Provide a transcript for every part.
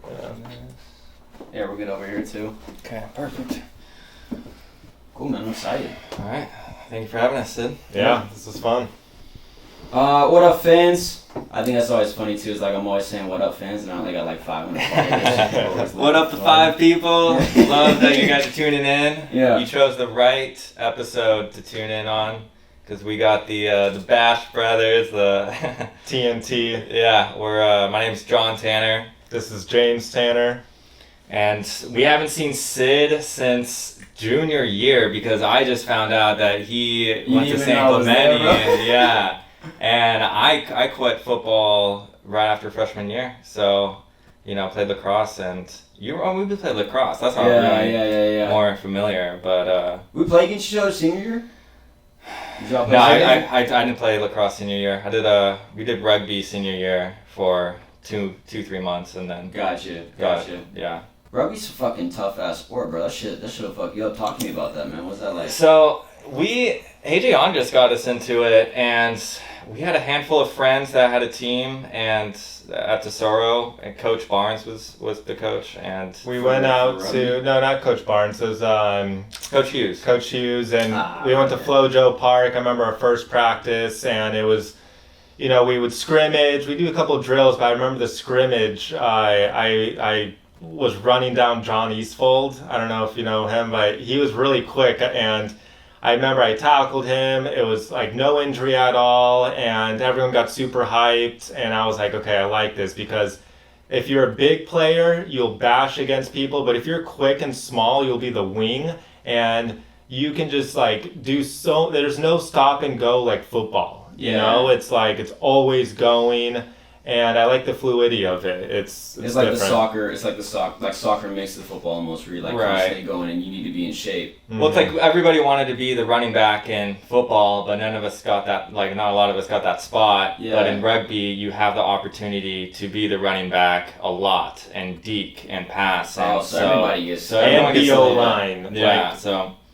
recording this. Yeah, we're good over here too. Okay, perfect. Cool, man. I'm excited. All right. Thank you for having us, Sid. Yeah, this is fun. What up, fans? I think that's always funny too. Is like I'm always saying, "What up, fans?" and I only got like 500 followers. What up, the 5 people? Love that you guys are tuning in. Yeah. You chose the right episode to tune in on because we got the Bash Brothers, the TNT. Yeah. We're my name's John Tanner. This is James Tanner. And we haven't seen Sid since junior year because I just found out that he went to St. Clemente. Yeah. And I quit football right after freshman year. So, played lacrosse and we played lacrosse. That's how I'm more familiar. But we played against each other senior year? No, I didn't play lacrosse senior year. We did rugby senior year for 3 months and then Gotcha. Yeah. Rugby's a fucking tough ass sport, bro. That shit'll fuck you up. Talk to me about that, man. What's that like? So AJ Andres got us into it, and we had a handful of friends that had a team, and at Tesoro, and Coach Barnes was the coach, and we went out to not Coach Barnes, it was Coach Hughes. Coach Hughes, and we went to Flojo Park. I remember our first practice, and it was, we would scrimmage. We do a couple of drills, but I remember the scrimmage. I was running down John Eastfold. I don't know if you know him, but he was really quick, and I remember I tackled him. It was like no injury at all, and everyone got super hyped, and I was like, okay, I like this, because if you're a big player, you'll bash against people, but if you're quick and small, you'll be the wing, and you can just there's no stop and go like football. It's like it's always going. And I like the fluidity of it. It's like different. Soccer makes the football almost where you're constantly going and you need to be in shape. Mm-hmm. Well, it's like everybody wanted to be the running back in football, but none of us got that, not a lot of us got that spot. Yeah. But in rugby, you have the opportunity to be the running back a lot and deke and pass. And everybody gets and be O-line. Yeah,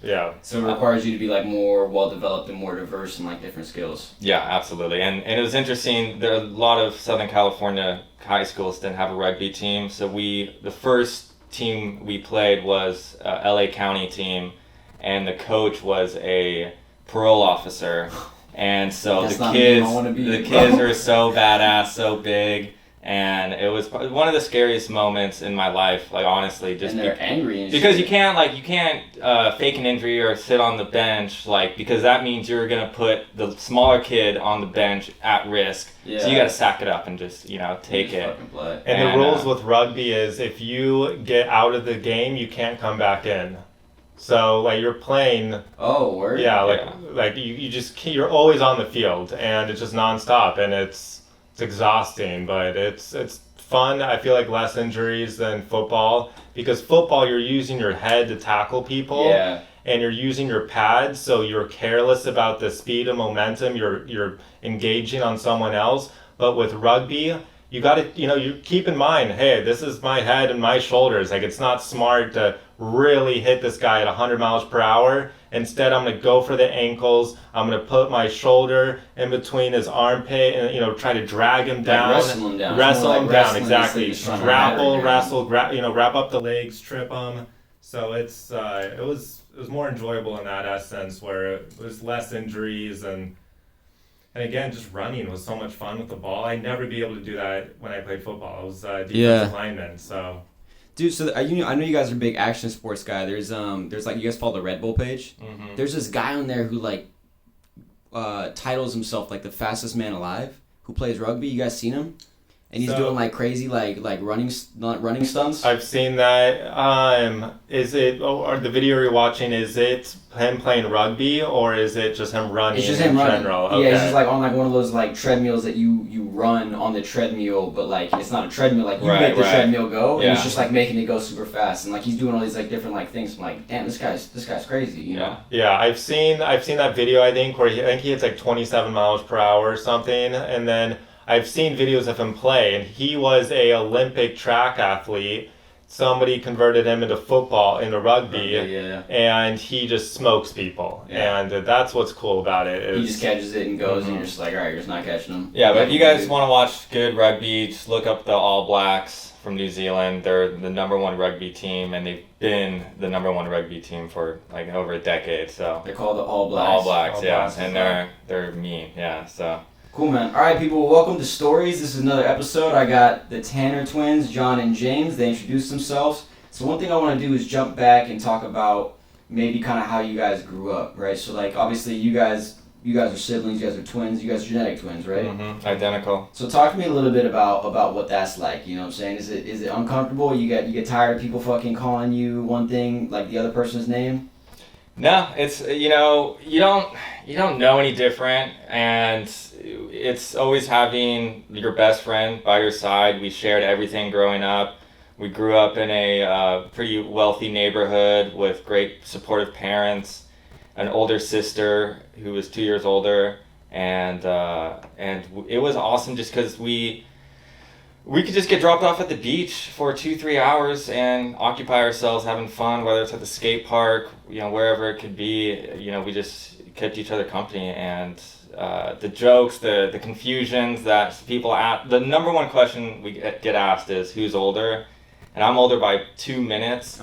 Yeah. So it requires you to be more well developed and more diverse in different skills. Yeah, absolutely. And it was interesting. There are a lot of Southern California high schools didn't have a rugby team. So the first team we played was a LA County team, and the coach was a parole officer. And so the kids were so badass, so big. And it was one of the scariest moments in my life, honestly. Just and they're angry and because shit. you can't fake an injury or sit on the bench, because that means you're gonna put the smaller kid on the bench at risk. Yeah. So you gotta sack it up and just take it. And the rules with rugby is if you get out of the game, you can't come back in. So you're playing. Oh, word. Yeah, you're always on the field, and it's just nonstop, and it's exhausting, but it's fun. I feel like less injuries than football, because football you're using your head to tackle people, and you're using your pads, so you're careless about the speed and momentum. You're engaging on someone else. But with rugby, you got to you keep in mind, hey, this is my head and my shoulders. It's not smart to really hit this guy at 100 miles per hour. Instead, I'm going to go for the ankles. I'm going to put my shoulder in between his armpit and, try to drag him down. Wrestle him down. Exactly. Grapple, wrestle, wrap up the legs, trip him. So it was more enjoyable in that essence, where it was less injuries and again, just running was so much fun with the ball. I'd never be able to do that when I played football. I was defensive lineman, so. Dude, so I know you guys are big action sports guy. There's you guys follow the Red Bull page. Mm-hmm. There's this guy on there who titles himself the fastest man alive, who plays rugby. You guys seen him? And he's doing crazy running stunts. I've seen that. Is it or the video you're watching? Is it him playing rugby or is it just him running? It's just him running. General? Okay. Yeah, he's just on one of those treadmills that you run on the treadmill, but it's not a treadmill. You make the treadmill go, and it's just making it go super fast, and he's doing all these different things. I'm damn, this guy's crazy. You know? Yeah, I've seen that video. I think where he hits 27 miles per hour or something, and then I've seen videos of him play, and he was a Olympic track athlete somebody converted him into rugby, yeah. and he just smokes people. Yeah. And that's what's cool about it. He just catches it and goes, and you're just like, all right, you're just not catching him. Yeah, but if you guys want to watch good rugby, just look up the All Blacks from New Zealand. They're the #1 rugby team, and they've been the #1 rugby team for like over a decade. So they're called the All Blacks. All Blacks, yeah, and they're mean, yeah. So cool, man. All right, people, welcome to Stories. This is another episode. I got the Tanner twins, John and James. They introduced themselves. So one thing I want to do is jump back and talk about maybe kind of how you guys grew up, right? So like obviously you guys are siblings, you guys are twins, you guys are genetic twins, right? Mm-hmm. Identical. So talk to me a little bit about what that's like, you know what I'm saying? Is it uncomfortable? You get tired of people fucking calling you one thing like the other person's name? No, it's you don't know any different, and it's always having your best friend by your side. We shared everything growing up. We grew up in a pretty wealthy neighborhood with great supportive parents, an older sister who was 2 years older, and it was awesome just because we could just get dropped off at the beach for 2-3 hours and occupy ourselves having fun, whether it's at the skate park, wherever it could be. We just kept each other company, and the jokes, the confusions that people ask. The number one question we get asked is who's older. And I'm older by 2 minutes.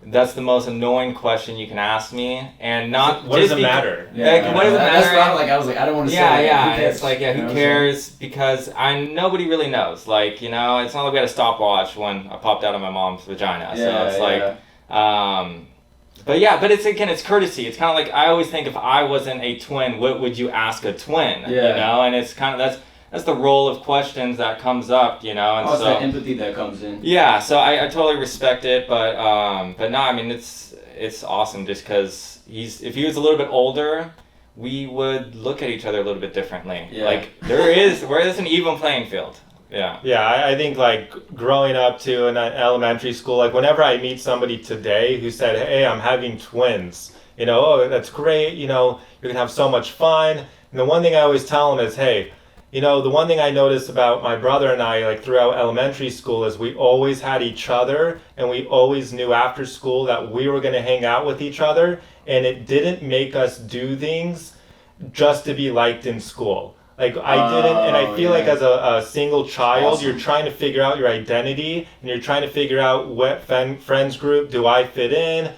That's the most annoying question you can ask me, and not. What does it matter? What does it matter? That's what I was like, I don't want to say. Yeah. It's like, who cares? Because nobody really knows. Like, it's not like we had a stopwatch when I popped out of my mom's vagina. So it's like, but it's courtesy. It's kind of like I always think if I wasn't a twin, what would you ask a twin? Yeah. And it's kind of that's the role of questions that comes up, and it's that empathy that comes in. Yeah, so I totally respect it, but no, I mean it's awesome just because if he was a little bit older, we would look at each other a little bit differently. Yeah. Like there's an even playing field. Yeah. Yeah, I think like growing up too in elementary school, like whenever I meet somebody today who said, "Hey, I'm having twins," oh, that's great, you're gonna have so much fun. And the one thing I always tell them is, hey, the one thing I noticed about my brother and I, like throughout elementary school, is we always had each other, and we always knew after school that we were going to hang out with each other, and it didn't make us do things just to be liked in school. Like I didn't, and I feel like as a single child, you're trying to figure out your identity, and you're trying to figure out what friends group do I fit in,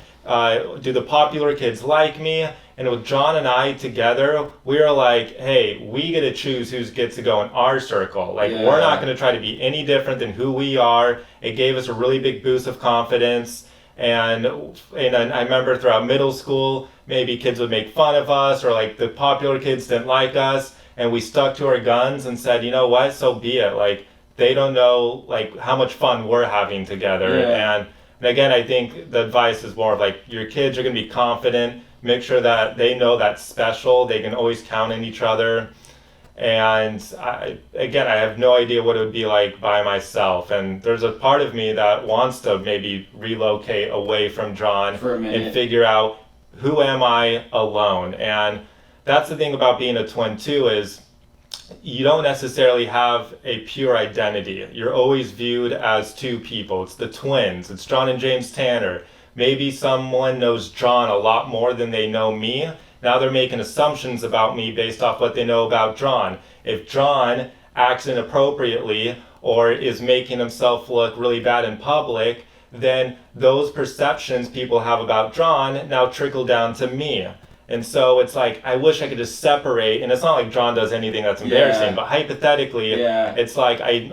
do the popular kids like me? And with John and I together, we are like, hey, we get to choose who gets to go in our circle. Like, we're not going to try to be any different than who we are. It gave us a really big boost of confidence. And I remember throughout middle school, maybe kids would make fun of us, or like the popular kids didn't like us. And we stuck to our guns and said, you know what, so be it. Like, they don't know like how much fun we're having together. Yeah. And again, I think the advice is more of like, your kids are going to be confident. Make sure that they know that's special. They can always count on each other. And I have no idea what it would be like by myself. And there's a part of me that wants to maybe relocate away from John for a minute and figure out who am I alone. And that's the thing about being a twin too, is you don't necessarily have a pure identity. You're always viewed as two people. It's the twins. It's John and James Tanner. Maybe someone knows John a lot more than they know me. Now they're making assumptions about me based off what they know about John. If John acts inappropriately or is making himself look really bad in public, then those perceptions people have about John now trickle down to me. And so it's like, I wish I could just separate, and it's not like John does anything that's embarrassing, but hypothetically, it's like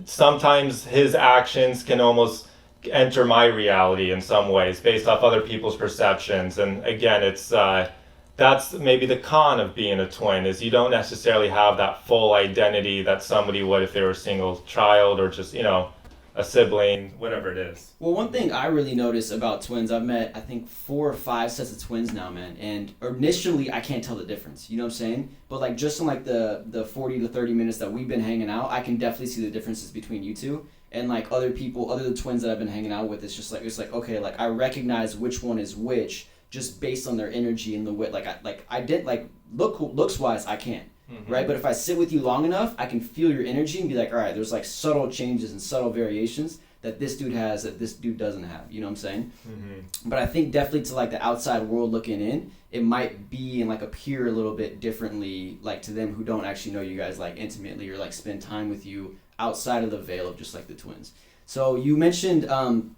sometimes his actions can almost enter my reality in some ways based off other people's perceptions. And again, it's that's maybe the con of being a twin, is you don't necessarily have that full identity that somebody would if they were a single child or just a sibling, whatever it is. Well, one thing I really notice about twins, I've met I think 4 or 5 sets of twins now, man, and initially I can't tell the difference, you know what I'm saying? But like just in like the 40 to 30 minutes that we've been hanging out, I can definitely see the differences between you two. And like other people, other than twins that I've been hanging out with, it's like okay, like I recognize which one is which just based on their energy and the way. I did looks wise, I can't, right? But if I sit with you long enough, I can feel your energy and be like, all right, there's like subtle changes and subtle variations that this dude has that this dude doesn't have. You know what I'm saying? Mm-hmm. But I think definitely to like the outside world looking in, it might be and like appear a little bit differently, like to them who don't actually know you guys like intimately or like spend time with you outside of the veil of just like the twins. So you mentioned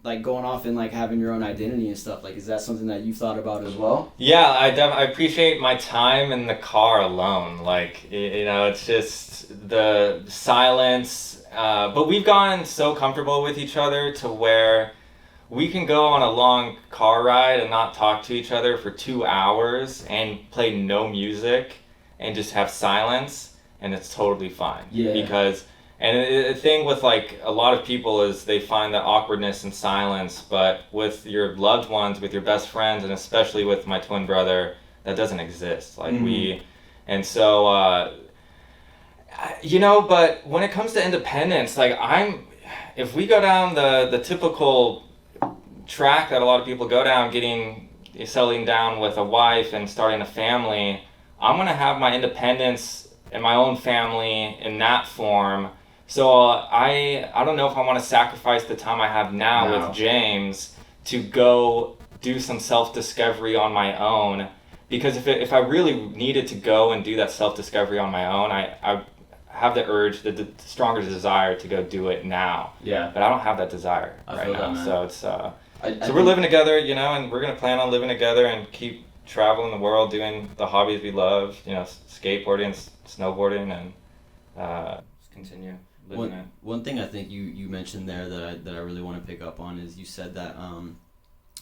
like going off and like having your own identity and stuff. Like, is that something that you've thought about as well? Yeah, I appreciate my time in the car alone. Like, you know, it's just the silence. But we've gotten so comfortable with each other to where we can go on a long car ride and not talk to each other for 2 hours and play no music and just have silence, and it's totally fine. Yeah. Because... And the thing with like a lot of people is they find that awkwardness and silence, but with your loved ones, with your best friends, and especially with my twin brother, that doesn't exist. Like and so, you know, but when it comes to independence, like if we go down the typical track that a lot of people go down, settling down with a wife and starting a family, I'm gonna have my independence and my own family in that form. So I don't know if I want to sacrifice the time I have now with James to go do some self-discovery on my own, because if I really needed to go and do that self-discovery on my own, I have the urge, the stronger desire to go do it now. Yeah. But I don't have that desire right now. That, so it's so we're living together, you know, and we're gonna plan on living together and keep traveling the world, doing the hobbies we love, you know, skateboarding, snowboarding, and just continue living it. One thing I think you mentioned there that I really want to pick up on is you said that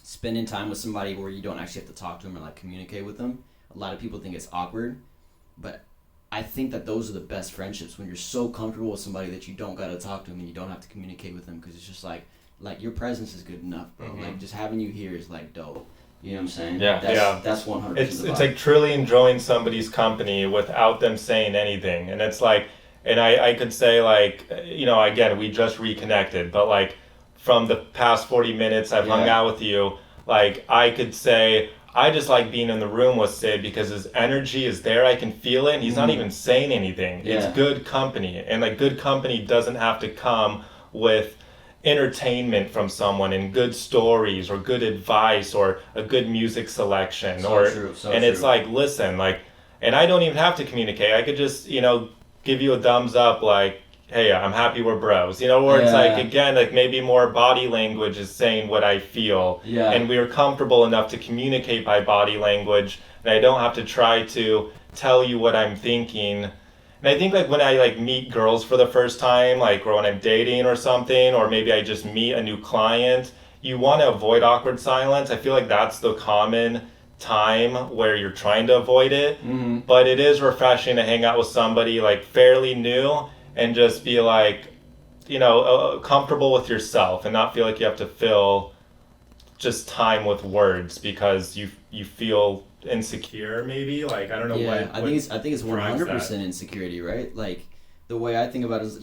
spending time with somebody where you don't actually have to talk to them or like communicate with them. A lot of people think it's awkward, but I think that those are the best friendships, when you're so comfortable with somebody that you don't gotta talk to them and you don't have to communicate with them, because it's just like your presence is good enough, bro. Like just having you here is like dope. You know what I'm saying? Yeah. That's 100%. It's like truly enjoying somebody's company without them saying anything. And it's like, and I could say like, you know, again, we just reconnected, but like from the past 40 minutes I've hung out with you, like I could say, I just like being in the room with Sid because his energy is there. I can feel it. And he's not even saying anything. Yeah. It's good company. And like good company doesn't have to come with entertainment from someone and good stories or good advice or a good music selection. It's like, listen, like, and I don't even have to communicate. I could just, you know, give you a thumbs up like, hey, I'm happy we're bros, you know, or it's like, again, like maybe more body language is saying what I feel. Yeah. And we're comfortable enough to communicate by body language, and I don't have to try to tell you what I'm thinking. And I think like when I like meet girls for the first time, like or when I'm dating or something, or maybe I just meet a new client, you want to avoid awkward silence. I feel like that's the common time where you're trying to avoid it. But it is refreshing to hang out with somebody like fairly new and just be like, you know, comfortable with yourself and not feel like you have to fill just time with words because you feel insecure maybe. Like, I don't know what. I think it's 100% insecurity, right? Like the way I think about it is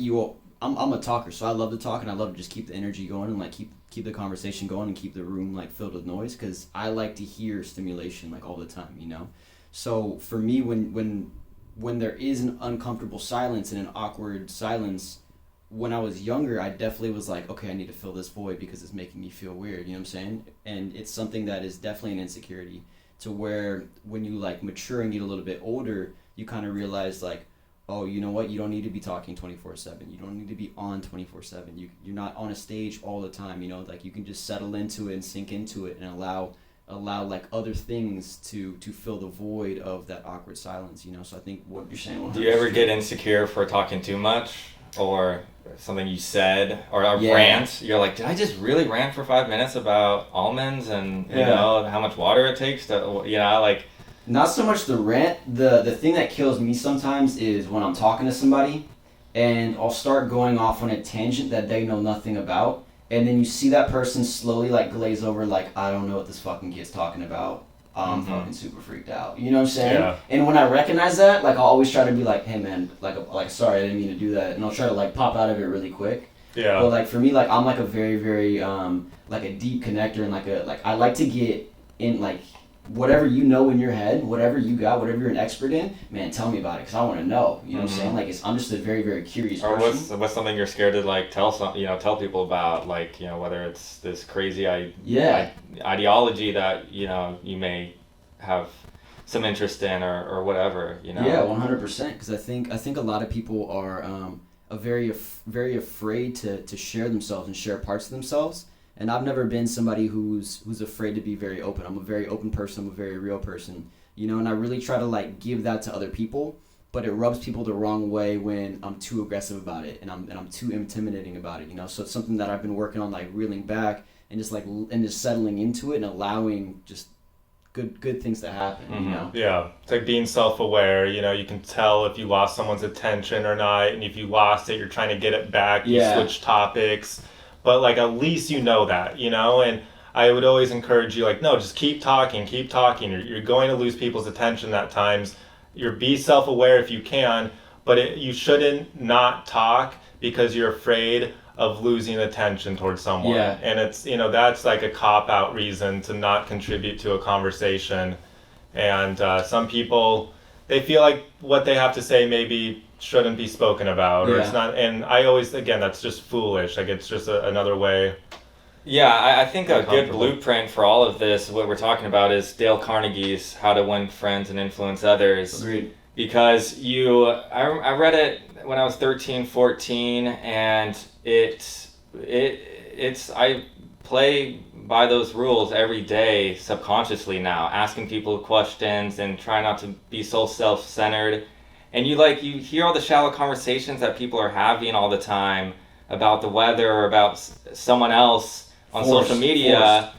I'm a talker, so I love to talk and I love to just keep the energy going and like keep the conversation going and keep the room like filled with noise, because I like to hear stimulation like all the time, you know. So for me, when there is an uncomfortable silence and an awkward silence, when I was younger, I definitely was like, okay, I need to fill this void because it's making me feel weird, you know what I'm saying? And it's something that is definitely an insecurity, to where when you like mature and get a little bit older, you kind of realize like, oh, you know what, you don't need to be talking 24/7. You don't need to be on 24/7. You're not on a stage all the time, you know, like you can just settle into it and sink into it and allow like other things to fill the void of that awkward silence, you know. So I think what you're saying. Do you ever get insecure for talking too much, or something you said, or a rant? You're like, did I just really rant for 5 minutes about almonds and you know how much water it takes to, you know, like. Not so much the rant. The thing that kills me sometimes is when I'm talking to somebody and I'll start going off on a tangent that they know nothing about, and then you see that person slowly like glaze over like, I don't know what this fucking kid's talking about. I'm fucking super freaked out. You know what I'm saying? Yeah. And when I recognize that, like I'll always try to be like, hey man, like sorry, I didn't mean to do that, and I'll try to like pop out of it really quick. Yeah. But like for me, like I'm like a very, very like a deep connector, and like I like to get in like whatever you know in your head, whatever you got, whatever you're an expert in, man, tell me about it because I want to know. You know what I'm saying? Like, I'm just a very, very curious person. Or what's something you're scared to like tell people about, like, you know, whether it's this crazy ideology that, you know, you may have some interest in or whatever, you know. Yeah, 100%. Because I think a lot of people are very afraid to share themselves and share parts of themselves. And I've never been somebody who's afraid to be very open. I'm a very open person. I'm a very real person, you know. And I really try to like give that to other people, but it rubs people the wrong way when I'm too aggressive about it and I'm too intimidating about it, you know. So it's something that I've been working on, like reeling back and just settling into it and allowing just good things to happen, you know? Yeah, it's like being self-aware, you know, you can tell if you lost someone's attention or not, and if you lost it, you're trying to get it back, you switch topics, but like at least you know that, you know, and I would always encourage you, like, no, just keep talking, you're going to lose people's attention at times, be self-aware if you can, but you shouldn't not talk because you're afraid of losing attention towards someone. Yeah. And it's, you know, that's like a cop-out reason to not contribute to a conversation. And some people, they feel like what they have to say maybe shouldn't be spoken about, or it's not. And I always, again, that's just foolish. Like, it's just another way. Yeah, I think a good blueprint for all of this, what we're talking about, is Dale Carnegie's How to Win Friends and Influence Others. Agreed. Because I read it when I was 13, 14, and I play by those rules every day subconsciously now, asking people questions and try not to be so self-centered. And you hear all the shallow conversations that people are having all the time about the weather or about someone else on social media.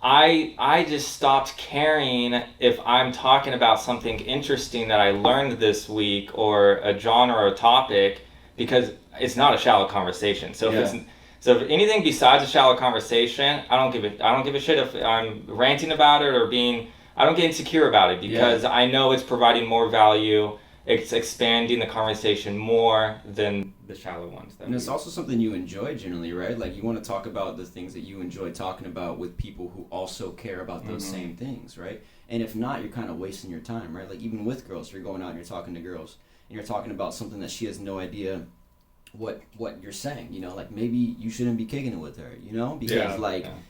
I just stopped caring if I'm talking about something interesting that I learned this week or a genre or a topic, because it's not a shallow conversation. So if anything besides a shallow conversation, I don't give a shit if I'm ranting about it or I don't get insecure about it, because I know it's providing more value. It's expanding the conversation more than the shallow ones. And it's also something you enjoy generally, right? Like, you want to talk about the things that you enjoy talking about with people who also care about those same things, right? And if not, you're kind of wasting your time, right? Like, even with girls, you're going out and you're talking to girls and you're talking about something that she has no idea what you're saying, you know, like maybe you shouldn't be kicking it with her, you know, because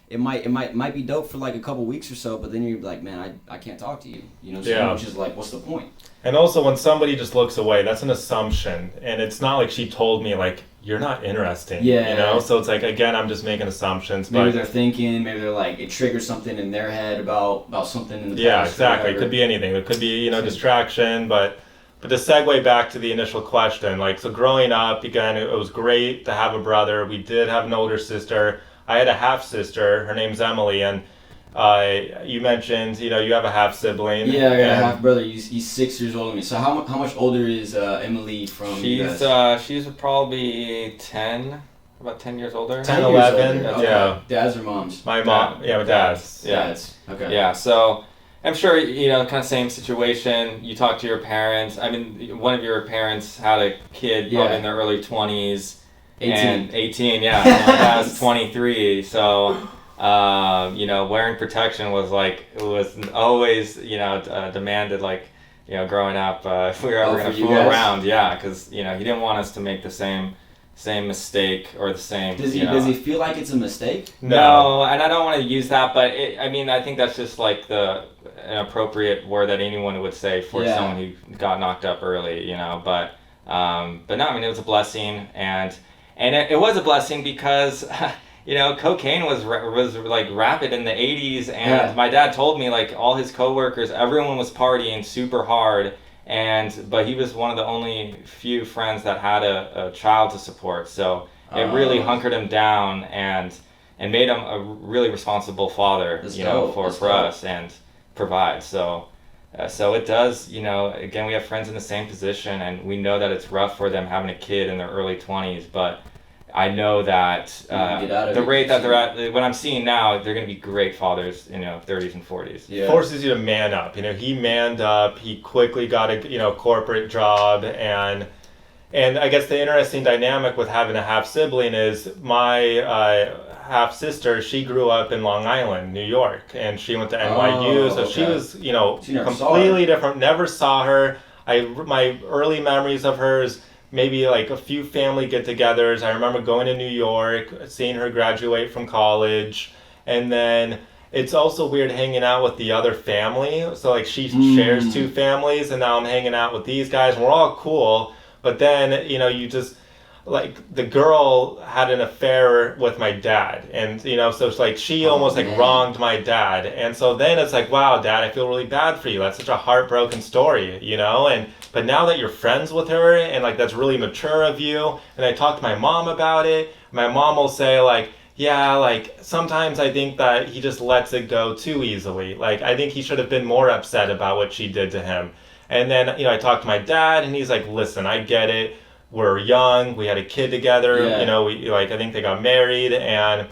it might be dope for like a couple weeks or so, but then you're like, man, I can't talk to you, you know, which is like, what's the point? And also, when somebody just looks away, that's an assumption, and it's not like she told me, like, you're not interesting, you know? So it's like, again, I'm just making assumptions. Maybe they're thinking, maybe they're like, it triggers something in their head about something in the past. Yeah, exactly. It could be anything. It could be, you know, distraction, but to segue back to the initial question, like, so growing up, again, it was great to have a brother. We did have an older sister. I had a half-sister. Her name's Emily, and you mentioned, you know, you have a half-sibling. Yeah, I got a half-brother. He's 6 years older than me. So how much older is Emily from you guys? She's probably 10, about 10 years older. 10, 11, okay. Yeah. Dad's or mom's? My mom, my dad's. Yeah. Dad's. Okay. Yeah, so I'm sure, you know, kind of same situation. You talk to your parents. I mean, one of your parents had a kid probably in their early 20s. 18, yeah. My dad's 23, so, you know, wearing protection was always, you know, demanded, like, you know, growing up, if we were ever going to fool around, because, you know, he didn't want us to make the same mistake or the same. Does he feel like it's a mistake? No, and I don't want to use that, but I think that's just like an appropriate word that anyone would say for someone who got knocked up early, you know. But no, I mean, it was a blessing, and it was a blessing because you know, cocaine was like rapid in the 80s, and my dad told me, like, all his coworkers, everyone was partying super hard. But he was one of the only few friends that had a child to support, so it really hunkered him down and made him a really responsible father, for us and provide. So it does, you know, again, we have friends in the same position, and we know that it's rough for them having a kid in their early 20s, but I know that the rate that they're at, what I'm seeing now, they're going to be great fathers in 30s and 40s. Yeah. Forces you to man up. You know, he manned up. He quickly got a corporate job, and I guess the interesting dynamic with having a half sibling is my half sister, she grew up in Long Island, New York, and she went to NYU, so she was, you know, completely different. Never saw her. My early memories of her is maybe like a few family get-togethers. I remember going to New York, seeing her graduate from college, and then it's also weird hanging out with the other family. So like she shares two families, and now I'm hanging out with these guys, and we're all cool. But then, you know, you just, like, the girl had an affair with my dad, and, you know, so it's like she almost like wronged my dad, and so then it's like, wow, Dad, I feel really bad for you. That's such a heartbroken story, you know. But now that you're friends with her, and like that's really mature of you, and I talked to my mom about it, my mom will say like, yeah, like sometimes I think that he just lets it go too easily. Like I think he should have been more upset about what she did to him. And then, you know, I talked to my dad, and he's like, listen, I get it. We're young. We had a kid together. Yeah. You know, I think they got married, and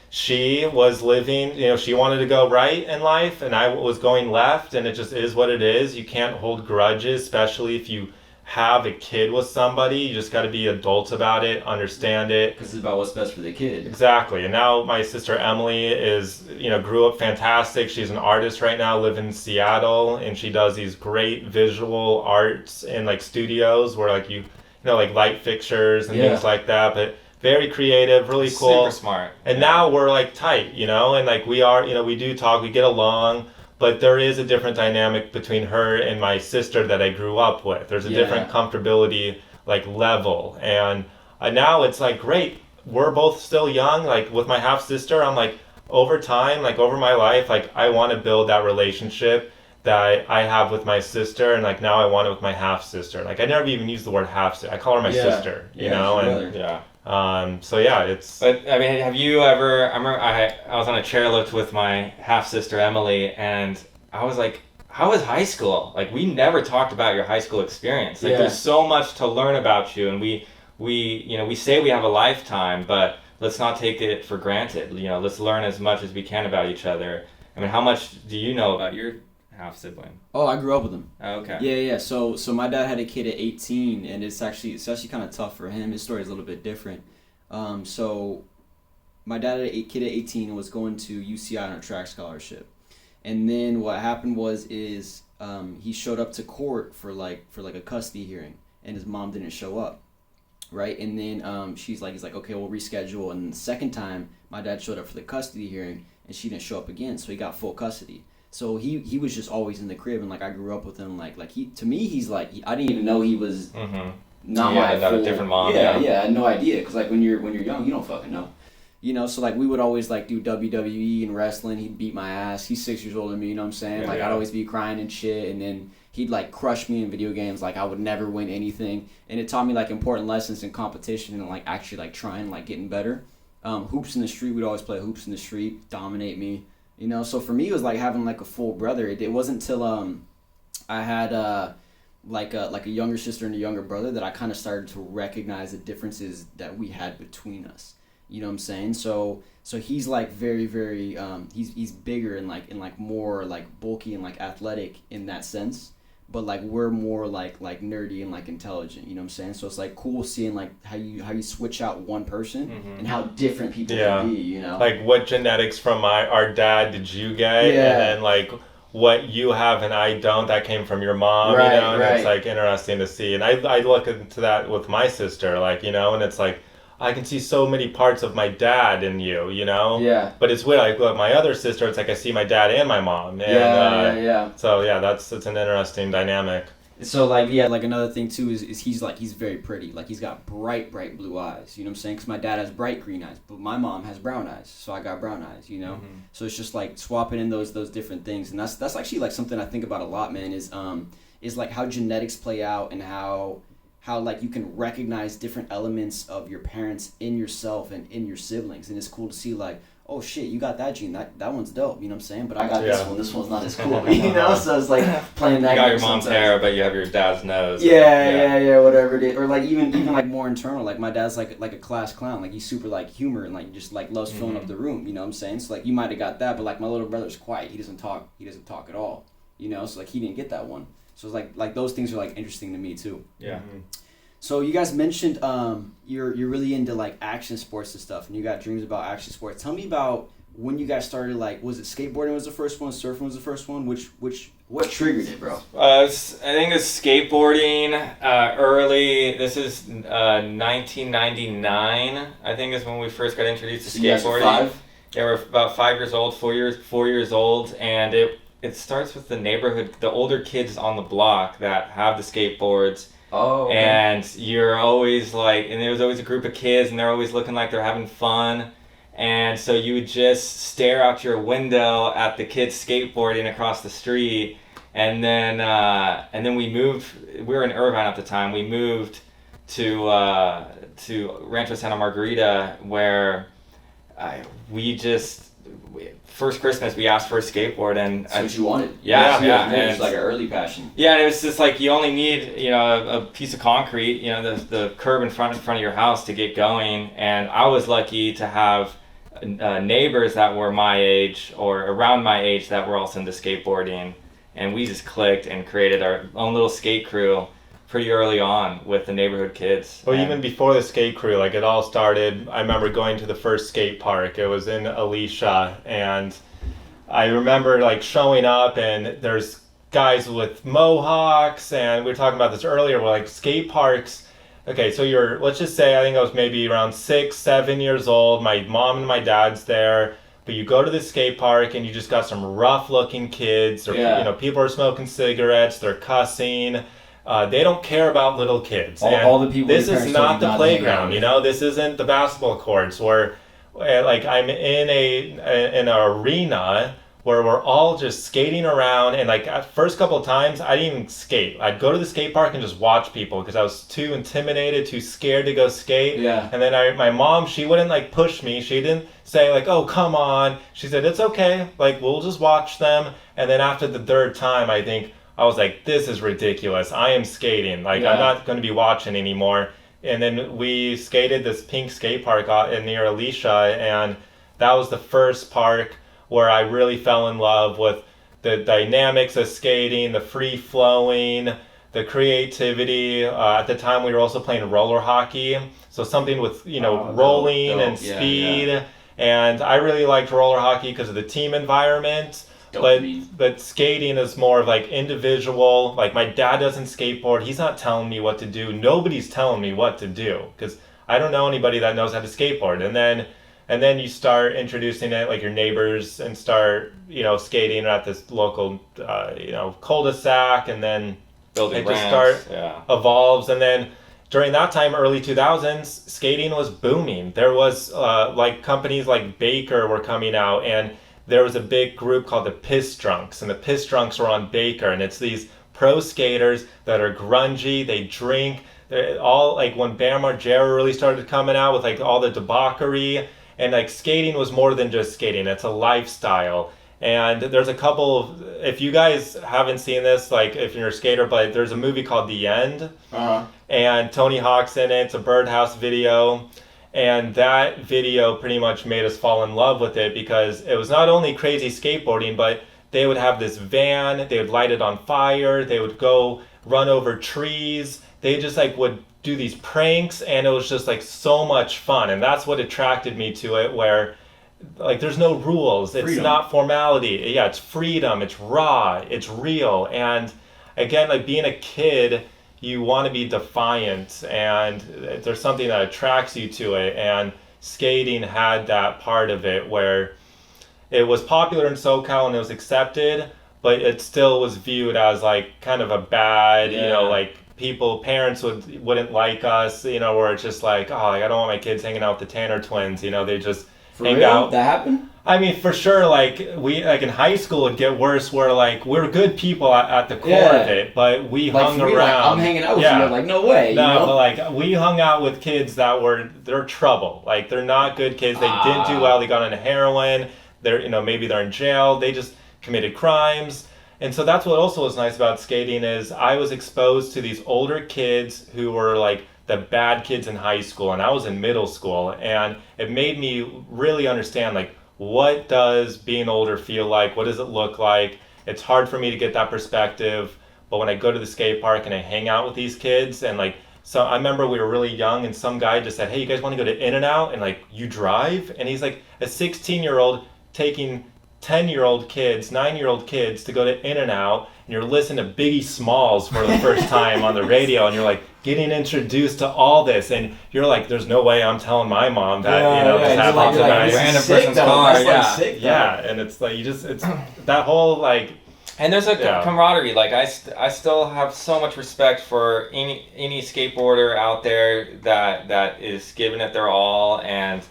she was living, you know, she wanted to go right in life, and I was going left, and it just is what it is. You can't hold grudges, especially if you have a kid with somebody. You just got to be adults about it, understand it. Because it's about what's best for the kid. Exactly. And now my sister Emily is, you know, grew up fantastic. She's an artist right now, living in Seattle, and she does these great visual arts in like studios where like you know, like light fixtures and things like that. But very creative, really cool. Super smart. And now we're like tight, you know, and like we are, you know, we do talk, we get along. But there is a different dynamic between her and my sister that I grew up with. There's a different comfortability like level. And now it's like, great, we're both still young. Like with my half sister, I'm like, over time, like over my life, like I want to build that relationship that I have with my sister, and like now I want it with my half sister. Like I never even use the word half sister. I call her my sister, you know? And so yeah, it's. But I mean, have you ever? I remember I was on a chairlift with my half sister Emily, and I was like, "How was high school?" Like we never talked about your high school experience. Like there's so much to learn about you, and we you know we say we have a lifetime, but let's not take it for granted. You know, let's learn as much as we can about each other. I mean, how much do you know about your half sibling? Oh, I grew up with him. Oh, okay. Yeah. So my dad had a kid at 18, and it's actually kind of tough for him. His story is a little bit different. So my dad had a kid at 18 and was going to UCI on a track scholarship, and then what happened was he showed up to court for like a custody hearing, and his mom didn't show up, right? And then he's like, okay, we'll reschedule. And the second time, my dad showed up for the custody hearing, and she didn't show up again, so he got full custody. So he was just always in the crib, and like I grew up with him. Like he, to me, he's like, I didn't even know he was not my full. A different mom. Yeah, I had no idea, because like when you're young, you don't fucking know. You know, so like we would always like do WWE and wrestling. He'd beat my ass. He's 6 years older than me, you know what I'm saying? I'd always be crying and shit, and then he'd like crush me in video games. Like I would never win anything, and it taught me like important lessons in competition and like actually like trying, like getting better. Hoops in the street, we'd always play hoops in the street, dominate me. You know, so for me, it was like having like a full brother. It wasn't till I had like a younger sister and a younger brother that I kind of started to recognize the differences that we had between us. You know what I'm saying? So he's like very, very he's bigger and like more like bulky and like athletic in that sense. But like we're more like nerdy and like intelligent, you know what I'm saying? So it's like cool seeing like how you switch out one person and how different people can be, you know? Like what genetics from our dad did you get? And then like what you have and I don't, that came from your mom, you know? And it's like interesting to see. And I look into that with my sister, like, you know, and it's like I can see so many parts of my dad in you, you know? Yeah. But it's weird, like with my other sister, it's like I see my dad and my mom. And, So yeah, it's an interesting dynamic. So like, yeah, like another thing too is he's very pretty. Like he's got bright blue eyes, you know what I'm saying? Because my dad has bright green eyes, but my mom has brown eyes, so I got brown eyes, you know? So it's just like swapping in those different things. And that's actually like something I think about a lot, man, is like how genetics play out and how like you can recognize different elements of your parents in yourself and in your siblings. And it's cool to see like, oh shit, you got that gene, that one's dope, you know what I'm saying? But I got this one's not as cool, you know? So it's like playing that. You got your mom's hair, but you have your dad's nose. Yeah, whatever it is. Or like even like more internal, like my dad's like a class clown, like he's super like humor and like just like loves filling up the room, you know what I'm saying? So like you might have got that, but like my little brother's quiet, he doesn't talk at all, you know? So like he didn't get that one. So it's like those things are like interesting to me too. Yeah. So you guys mentioned you're really into like action sports and stuff, and you got dreams about action sports. Tell me about when you guys started. Like, was it skateboarding was the first one, surfing was the first one? What triggered it, bro? I think it's skateboarding early. This is 1999. I think is when we first got introduced to skateboarding. You guys were 5? Yeah, we're about 5 years old, 4 years old, and it starts with the neighborhood, the older kids on the block that have the skateboards. Oh. Okay. And you're always like, and there's always a group of kids, and they're always looking like they're having fun. And so you would just stare out your window at the kids skateboarding across the street, and then we moved. We were in Irvine at the time. We moved to Rancho Santa Margarita, where first Christmas we asked for a skateboard, and that's what you wanted. Yeah. It was like an early passion. Yeah, and it was just like you only need a piece of concrete, the curb in front of your house to get going. And I was lucky to have neighbors that were my age or around my age that were also into skateboarding, and we just clicked and created our own little skate crew pretty early on with the neighborhood kids. Well, even before the skate crew, like it all started, I remember going to the first skate park. It was in Alicia, and I remember like showing up, and there's guys with mohawks, and we were talking about this earlier, where like skate parks. Okay, so let's just say I think I was maybe around 6, 7 years old. My mom and my dad's there, but you go to the skate park and you just got some rough-looking kids, or people are smoking cigarettes, they're cussing. They don't care about little kids. All the people. This is not the playground, This isn't the basketball courts where, like, I'm in an arena where we're all just skating around, and like at first couple of times I didn't even skate. I'd go to the skate park and just watch people because I was too intimidated, too scared to go skate. Yeah. And then my mom, she wouldn't like push me. She didn't say like, oh, come on. She said, it's okay. Like, we'll just watch them. And then after the third time, I think I was like, this is ridiculous. I am skating. Like, I'm not going to be watching anymore. And then we skated this pink skate park near Alicia, and that was the first park where I really fell in love with the dynamics of skating, the free flowing, the creativity. At the time we were also playing roller hockey, so something with rolling and speed. Yeah. And I really liked roller hockey because of the team environment. But skating is more of like individual. Like, my dad doesn't skateboard. He's not telling me what to do. Nobody's telling me what to do because I don't know anybody that knows how to skateboard. And then you start introducing it, like your neighbors, and start, skating at this local, cul-de-sac, and then building it just evolves. And then during that time, early 2000s, skating was booming. There was like companies like Baker were coming out, and there was a big group called the Piss Drunks, and the Piss Drunks were on Baker, and it's these pro skaters that are grungy, they drink, they're all like when Bam Margera really started coming out with like all the debauchery. And like skating was more than just skating. It's a lifestyle. And there's a couple if you guys haven't seen this, like if you're a skater, but there's a movie called The End. Uh-huh. And Tony Hawk's in it. It's a Birdhouse video. And that video pretty much made us fall in love with it because it was not only crazy skateboarding, but they would have this van, they would light it on fire, they would go run over trees. They just like would do these pranks, and it was just like so much fun. And that's what attracted me to it, where like there's no rules, it's not formality. Yeah, it's freedom, it's raw, it's real. And again, like being a kid, you want to be defiant, and there's something that attracts you to it. And skating had that part of it where it was popular in SoCal and it was accepted, but it still was viewed as like kind of a bad, like parents wouldn't like us, where it's just like, oh, like, I don't want my kids hanging out with the Tanner twins, they just hang out. That happened? I mean, for sure, like in high school it'd get worse, where like we're good people at the core of it, but we hung around. Like, I'm hanging out with you, like no way. No, but like we hung out with kids that they're trouble. Like they're not good kids. They didn't do well. They got into heroin. Maybe they're in jail. They just committed crimes. And so that's what also was nice about skating is I was exposed to these older kids who were like the bad kids in high school, and I was in middle school, and it made me really understand like what does being older feel like? What does it look like? It's hard for me to get that perspective, but when I go to the skate park and I hang out with these kids and like So I remember we were really young, and some guy just said, "Hey, you guys want to go to In-N-Out and like you drive?" And he's like a 16-year-old taking 10-year-old kids, 9-year-old kids to go to In-N-Out, and you're listening to Biggie Smalls for the first time on the radio, and you're like getting introduced to all this, and you're like, "There's no way I'm telling my mom that this happened tonight." Random person's car, and it's like it's that whole like. And there's a camaraderie. Like I still have so much respect for any skateboarder out there that is giving it their all, and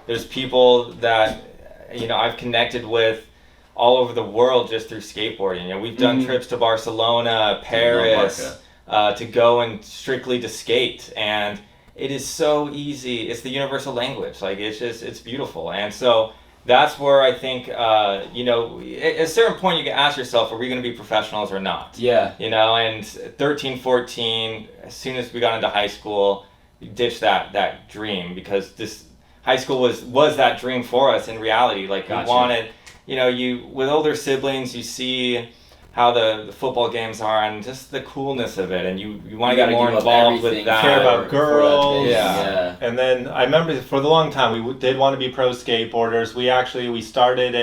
there's people that I've connected with all over the world just through skateboarding. We've done trips to Barcelona, Paris, to go and strictly to skate, and it is so easy. It's the universal language. Like it's beautiful, and so. That's where I think, at a certain point you can ask yourself, are we going to be professionals or not? Yeah. And 13, 14, as soon as we got into high school, we ditched that dream because this high school was that dream for us in reality. Like we wanted, with older siblings, you see how the football games are and just the coolness of it, and you want to get more involved with that. Care about girls. Yeah. And then I remember for the long time we did want to be pro skateboarders. We started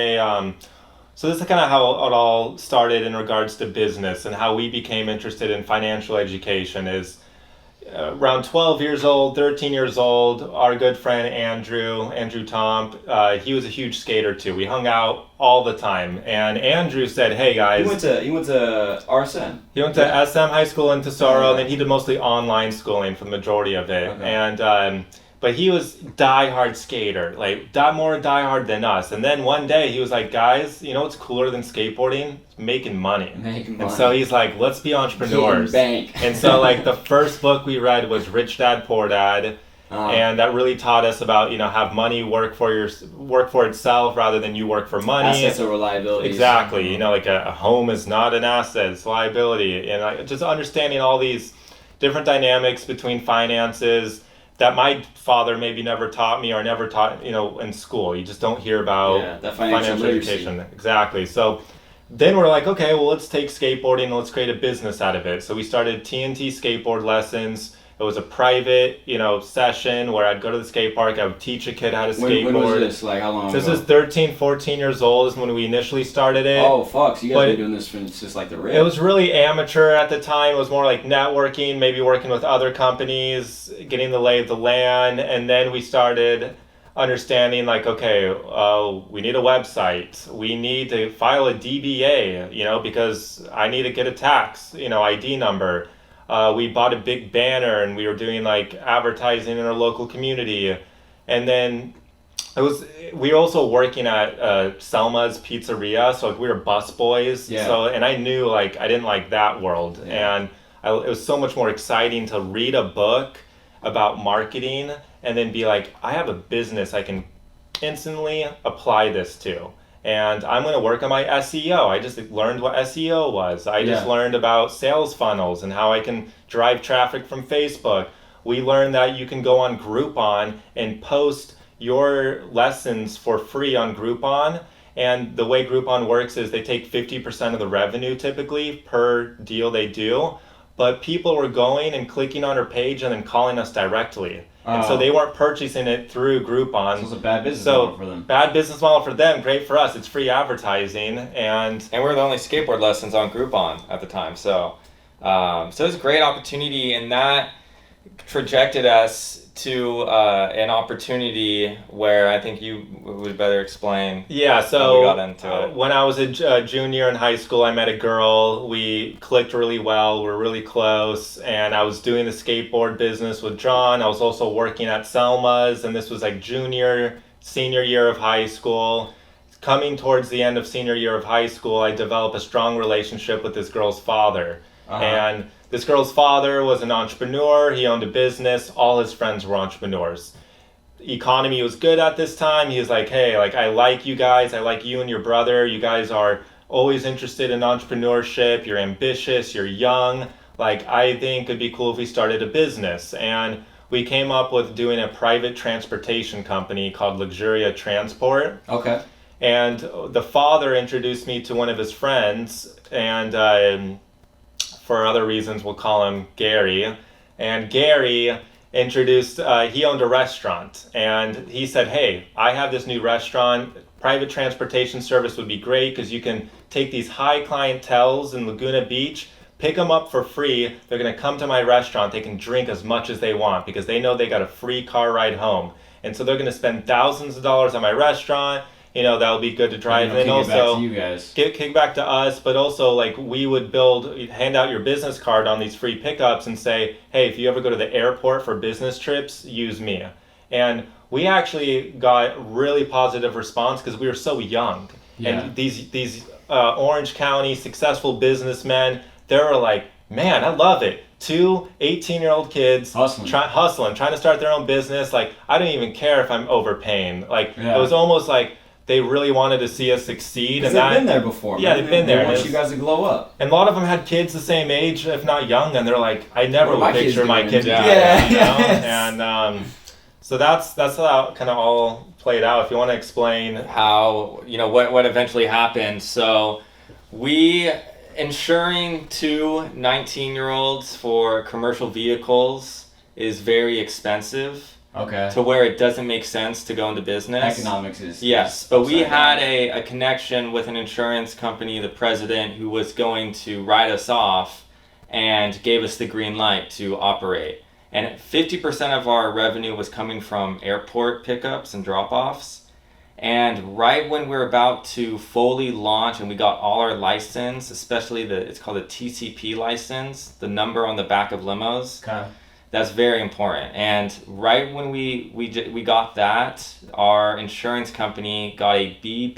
so this is kind of how it all started in regards to business and how we became interested in financial education is around 12 years old, 13 years old, our good friend Andrew Tomp, he was a huge skater too. We hung out all the time, and Andrew said, "Hey guys." He went to RSM. He went to SM High School in Tesoro, and then he did mostly online schooling for the majority of it. Okay. And but he was diehard skater, like more diehard than us. And then one day he was like, "Guys, you know what's cooler than skateboarding? Making money." And so he's like, "Let's be entrepreneurs." And so like the first book we read was Rich Dad Poor Dad. And that really taught us about have money work for itself rather than you work for money. Assets are liabilities. Exactly. Like a home is not an asset; it's liability. And just understanding all these different dynamics between finances that my father maybe never taught me or never taught in school. You just don't hear about that financial education. Exactly. So then we're like, okay, well let's take skateboarding and let's create a business out of it. So we started TNT skateboard lessons. It was a private, session where I'd go to the skate park. I would teach a kid how to skateboard. When was this? Like how long ago? This is 13, 14 years old is when we initially started it. Oh, fuck. So you guys have been doing this since like the rip. It was really amateur at the time. It was more like networking, maybe working with other companies, getting the lay of the land. And then we started understanding like, okay, we need a website. We need to file a DBA, because I need to get a tax, ID number. We bought a big banner and we were doing like advertising in our local community. And then we were also working at Selma's Pizzeria. So we were bus boys. Yeah. So, and I knew like, I didn't like that world. Yeah. And it was so much more exciting to read a book about marketing and then be like, I have a business I can instantly apply this to. And I'm going to work on my SEO. I just learned what SEO was. I just learned about sales funnels and how I can drive traffic from Facebook. We learned that you can go on Groupon and post your lessons for free on Groupon. And the way Groupon works is they take 50% of the revenue typically per deal they do. But people were going and clicking on our page and then calling us directly. And so they weren't purchasing it through Groupon. So it's a bad business model for them. Bad business model for them, great for us. It's free advertising. And we were the only skateboard lessons on Groupon at the time. So it was a great opportunity, and that trajected us to an opportunity where I think you would better explain. Yeah, so how we got into it. When I was a junior in high school, I met a girl. We clicked really well. We're really close. And I was doing the skateboard business with John. I was also working at Selma's, and this was like senior year of high school. Coming towards the end of senior year of high school, I developed a strong relationship with this girl's father. And this girl's father was an entrepreneur. He owned a business. All his friends were entrepreneurs. The economy was good at this time. He was like, hey, like, I like you guys. I like you and your brother. You guys are always interested in entrepreneurship. You're ambitious. You're young. Like, I think it'd be cool if we started a business. And we came up with doing a private transportation company called Luxuria Transport. Okay. And the father introduced me to one of his friends, and for other reasons, we'll call him Gary. And Gary introduced, he owned a restaurant, and he said, hey, I have this new restaurant. Private transportation service would be great because you can take these high clienteles in Laguna Beach, pick them up for free. They're going to come to my restaurant. They can drink as much as they want because they know they got a free car ride home. And so they're going to spend thousands of dollars on my restaurant. That'll be good to drive. And then also back to you guys. Kick back to us, but also like we would hand out your business card on these free pickups and say, hey, if you ever go to the airport for business trips, use me. And we actually got really positive response because we were so young. Yeah. And these Orange County successful businessmen, they were like, man, I love it. 2 18-year-old kids hustling, trying to start their own business. Like, I don't even care if I'm overpaying. Like, It was almost like they really wanted to see us succeed. And they've been there before. Yeah, they've been there. They want you guys to glow up. And a lot of them had kids the same age, if not young, and they're like, I never would picture my kid doing that. And so that's how kind of all played out. If you want to explain how, what eventually happened. So we insuring 2 19-year-olds for commercial vehicles is very expensive. Okay. To where it doesn't make sense to go into business. Economics is... Yes, but we had a connection with an insurance company, the president, who was going to write us off and gave us the green light to operate. And 50% of our revenue was coming from airport pickups and drop-offs. And right when we're about to fully launch and we got all our license, especially it's called a TCP license, the number on the back of limos. Okay. That's very important. And right when we got that, our insurance company got a B++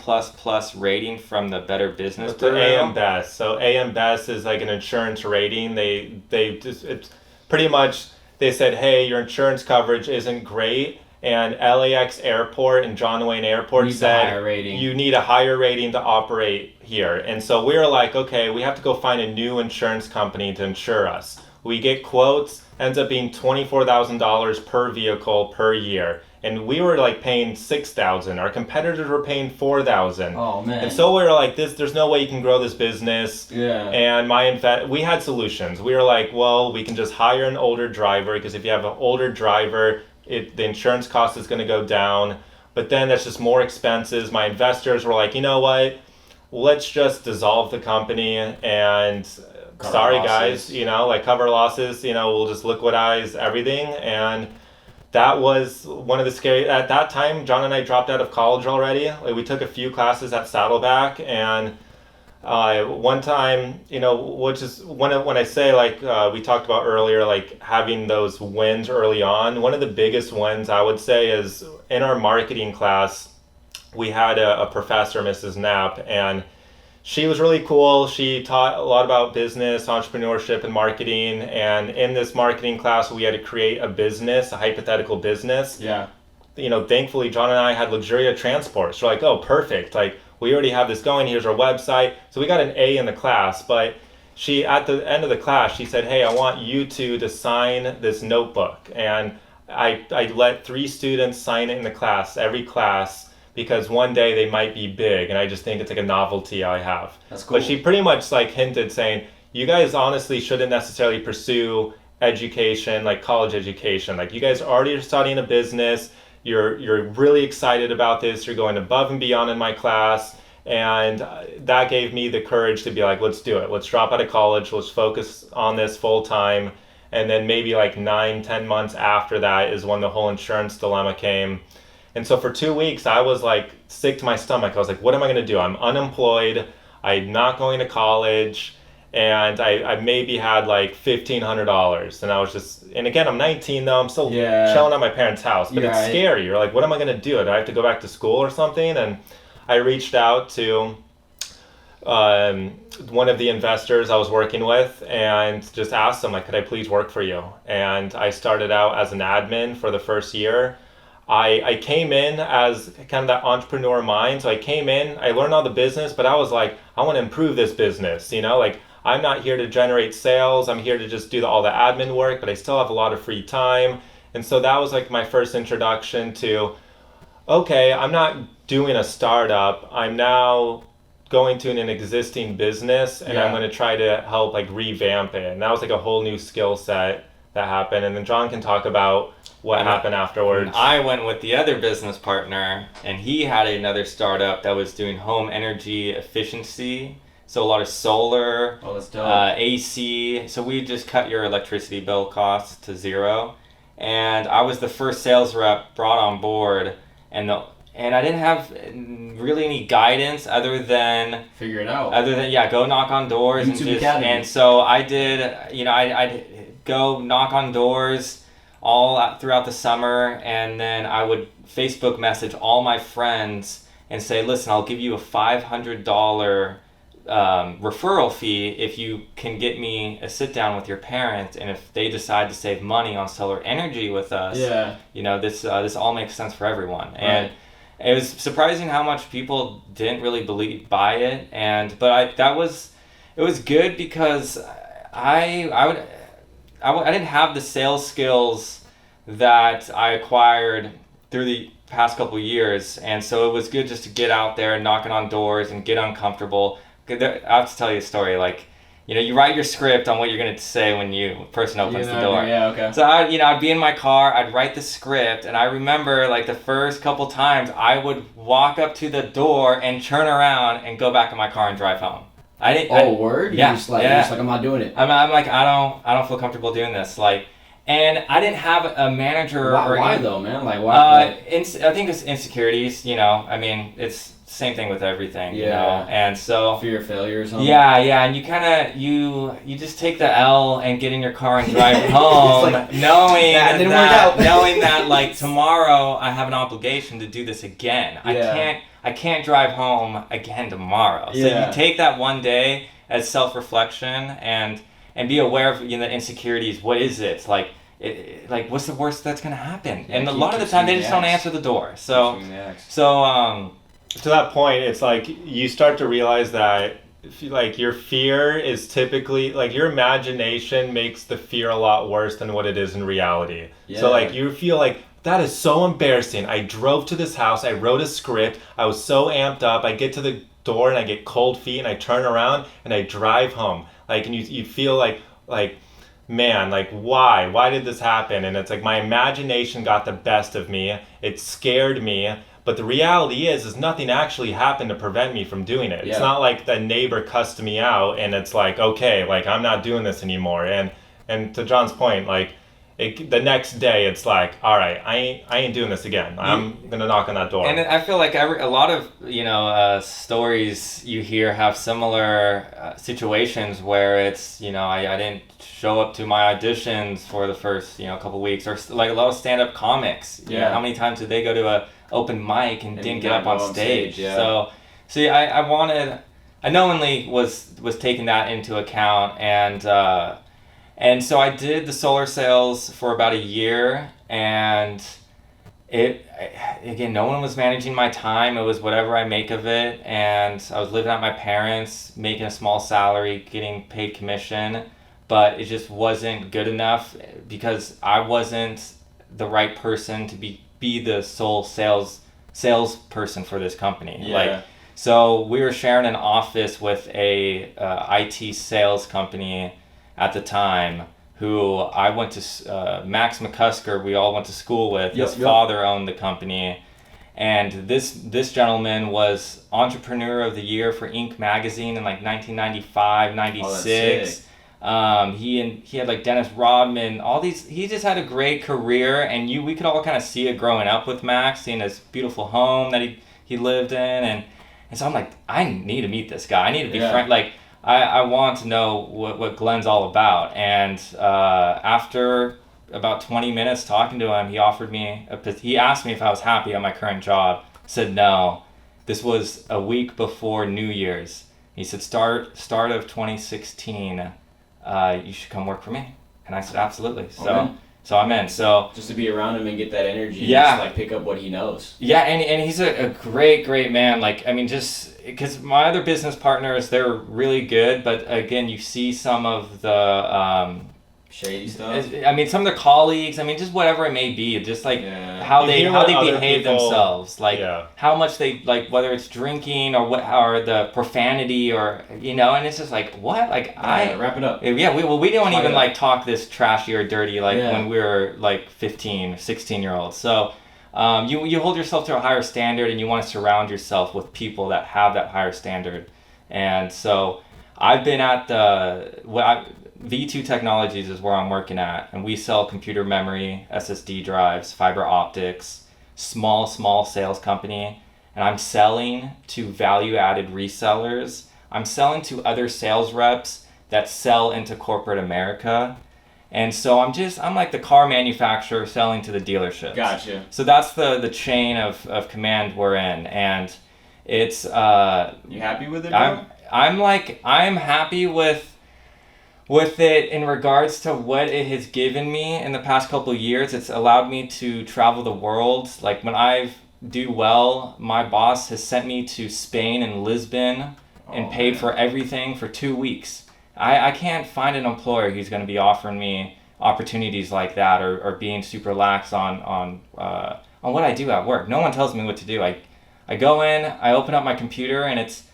rating from the Better Business Bureau. AM Best. So AM Best is like an insurance rating. It's pretty much, they said, hey, your insurance coverage isn't great. And LAX Airport and John Wayne Airport said you need a higher rating to operate here. And so we were like, okay, we have to go find a new insurance company to insure us. We get quotes, ends up being $24,000 per vehicle per year. And we were like paying $6,000. Our competitors were paying $4,000. Oh man! And so we were like, there's no way you can grow this business. Yeah. And we had solutions. We were like, well, we can just hire an older driver because if you have an older driver, the insurance cost is going to go down. But then that's just more expenses. My investors were like, you know what? Let's just dissolve the company and sorry guys, cover losses. We'll just liquidize everything. And that was one of the scary. At that time, John and I dropped out of college already. Like, we took a few classes at Saddleback, and one time, which is when I say we talked about earlier, like having those wins early on. One of the biggest wins I would say is in our marketing class, we had a professor, Mrs. Knapp, and she was really cool. She taught a lot about business, entrepreneurship, and marketing. And in this marketing class, we had to create a business, a hypothetical business. Yeah. Thankfully, John and I had Luxuria Transport. So like, oh, perfect. Like, we already have this going. Here's our website. So we got an A in the class. But she, at the end of the class, she said, hey, I want you two to sign this notebook. And I let 3 students sign it in the class, every class, because one day they might be big, and I just think it's like a novelty I have. That's cool. But she pretty much hinted saying, you guys honestly shouldn't necessarily pursue education, like college education. Like, you guys already are studying a business, you're really excited about this, you're going above and beyond in my class, and that gave me the courage to be like, let's do it. Let's drop out of college, let's focus on this full time. And then maybe 9-10 months after that is when the whole insurance dilemma came. And so for 2 weeks, I was sick to my stomach. I was like, what am I going to do? I'm unemployed. I'm not going to college. And I maybe had $1,500. And I was just, and again, I'm 19 though. I'm still chilling at my parents' house. But it's scary. You're like, what am I going to do? Do I have to go back to school or something? And I reached out to one of the investors I was working with and just asked them, could I please work for you? And I started out as an admin for the first year. I came in as kind of that entrepreneur mind. So I came in, I learned all the business, but I was like, I want to improve this business. I'm not here to generate sales. I'm here to just do all the admin work, but I still have a lot of free time. And so that was my first introduction to, okay, I'm not doing a startup. I'm now going to an existing business and I'm going to try to help revamp it. And that was a whole new skill set that happened, and then John can talk about what happened afterwards. I went with the other business partner, and he had another startup that was doing home energy efficiency. So a lot of solar, AC. So we just cut your electricity bill costs to zero. And I was the first sales rep brought on board, and I didn't have really any guidance other than figure it out. Go knock on doors and so I did. I'd go knock on doors all throughout the summer, and then I would Facebook message all my friends and say, listen, I'll give you a $500 referral fee if you can get me a sit down with your parents, and if they decide to save money on solar energy with us, this all makes sense for everyone. Right. And it was surprising how much people didn't really buy it, it was good because I didn't have the sales skills that I acquired through the past couple of years, and so it was good just to get out there and knocking on doors and get uncomfortable. I have to tell you a story. Like, you write your script on what you're going to say when person opens the door. Yeah, okay. So I'd be in my car, I'd write the script, and I remember like the first couple times I would walk up to the door and turn around and go back in my car and drive home. Word? Yeah. You're just like, I'm not doing it. I'm like, I don't feel comfortable doing this. Like, and I didn't have a manager. Why though, man? Like, why? I think it's insecurities. It's same thing with everything. And so fear of failure or something. Yeah, and you kind of you just take the L and get in your car and drive home, knowing that like tomorrow I have an obligation to do this again. I can't drive home again tomorrow. So you take that one day as self-reflection and be aware of the insecurities. What is it? Like what's the worst that's gonna happen? And a lot of the time they just don't answer the door. To that point, it's like you start to realize that your fear is typically your imagination makes the fear a lot worse than what it is in reality. Yeah. So you feel like that is so embarrassing. I drove to this house, I wrote a script, I was so amped up, I get to the door and I get cold feet and I turn around and I drive home. And you feel like man, why did this happen? And it's like my imagination got the best of me. It scared me. But the reality is nothing actually happened to prevent me from doing it. Yeah. It's not like the neighbor cussed me out and it's like, okay, I'm not doing this anymore. And to John's point, the next day it's like, all right, I ain't doing this again. I'm gonna knock on that door. And I feel like a lot of stories you hear have similar situations where it's I didn't show up to my auditions for the first couple weeks, or like a lot of stand-up comics. How many times did they go to a open mic and didn't get up on stage? So see, I knowingly was taking that into account, and so I did the solar sales for about a year, and no one was managing my time. It was whatever I make of it, and I was living at my parents', making a small salary, getting paid commission, but it just wasn't good enough because I wasn't the right person to be the sole salesperson for this company. So we were sharing an office with a IT sales company at the time, who I went to Max McCusker. We all went to school with. His father owned the company, and this gentleman was Entrepreneur of the Year for Inc. magazine in 1995, 96. He had Dennis Rodman, all these. He just had a great career, and we could all kind of see it growing up with Max, seeing his beautiful home that he lived in, and so I'm like, I need to meet this guy. I need to be friends. I want to know what Glenn's all about. And after about 20 minutes talking to him, he asked me if I was happy at my current job. I said no. This was a week before New Year's. He said start of 2016. You should come work for me. And I said absolutely. So I'm in. So just to be around him and get that energy, just pick up what he knows. Yeah, and he's a great man. Just because my other business partners, they're really good, but again, you see some of the shady stuff. I mean, some of their colleagues. I mean, just whatever it may be. Just like how they behave themselves. Like how much they like, whether it's drinking or what, or the profanity, or and it's just like what, like wrap it up. Yeah, we don't even like talk this trashy or dirty like when we were like 15, 16-year-olds. So. You hold yourself to a higher standard, and you want to surround yourself with people that have that higher standard. And so I've been at V2 Technologies is where I'm working at, and we sell computer memory, SSD drives, fiber optics, small sales company, and I'm selling to value-added resellers. I'm selling to other sales reps that sell into corporate America. And so I'm like the car manufacturer selling to the dealerships. Gotcha. So that's the chain of command we're in, and it's You happy with it, bro? I'm happy with it in regards to what it has given me in the past couple of years. It's allowed me to travel the world. Like when I do well, my boss has sent me to Spain and Lisbon and paid for everything for 2 weeks. I can't find an employer who's going to be offering me opportunities like that, or being super lax on what I do at work. No one tells me what to do. I go in, I open up my computer, and it's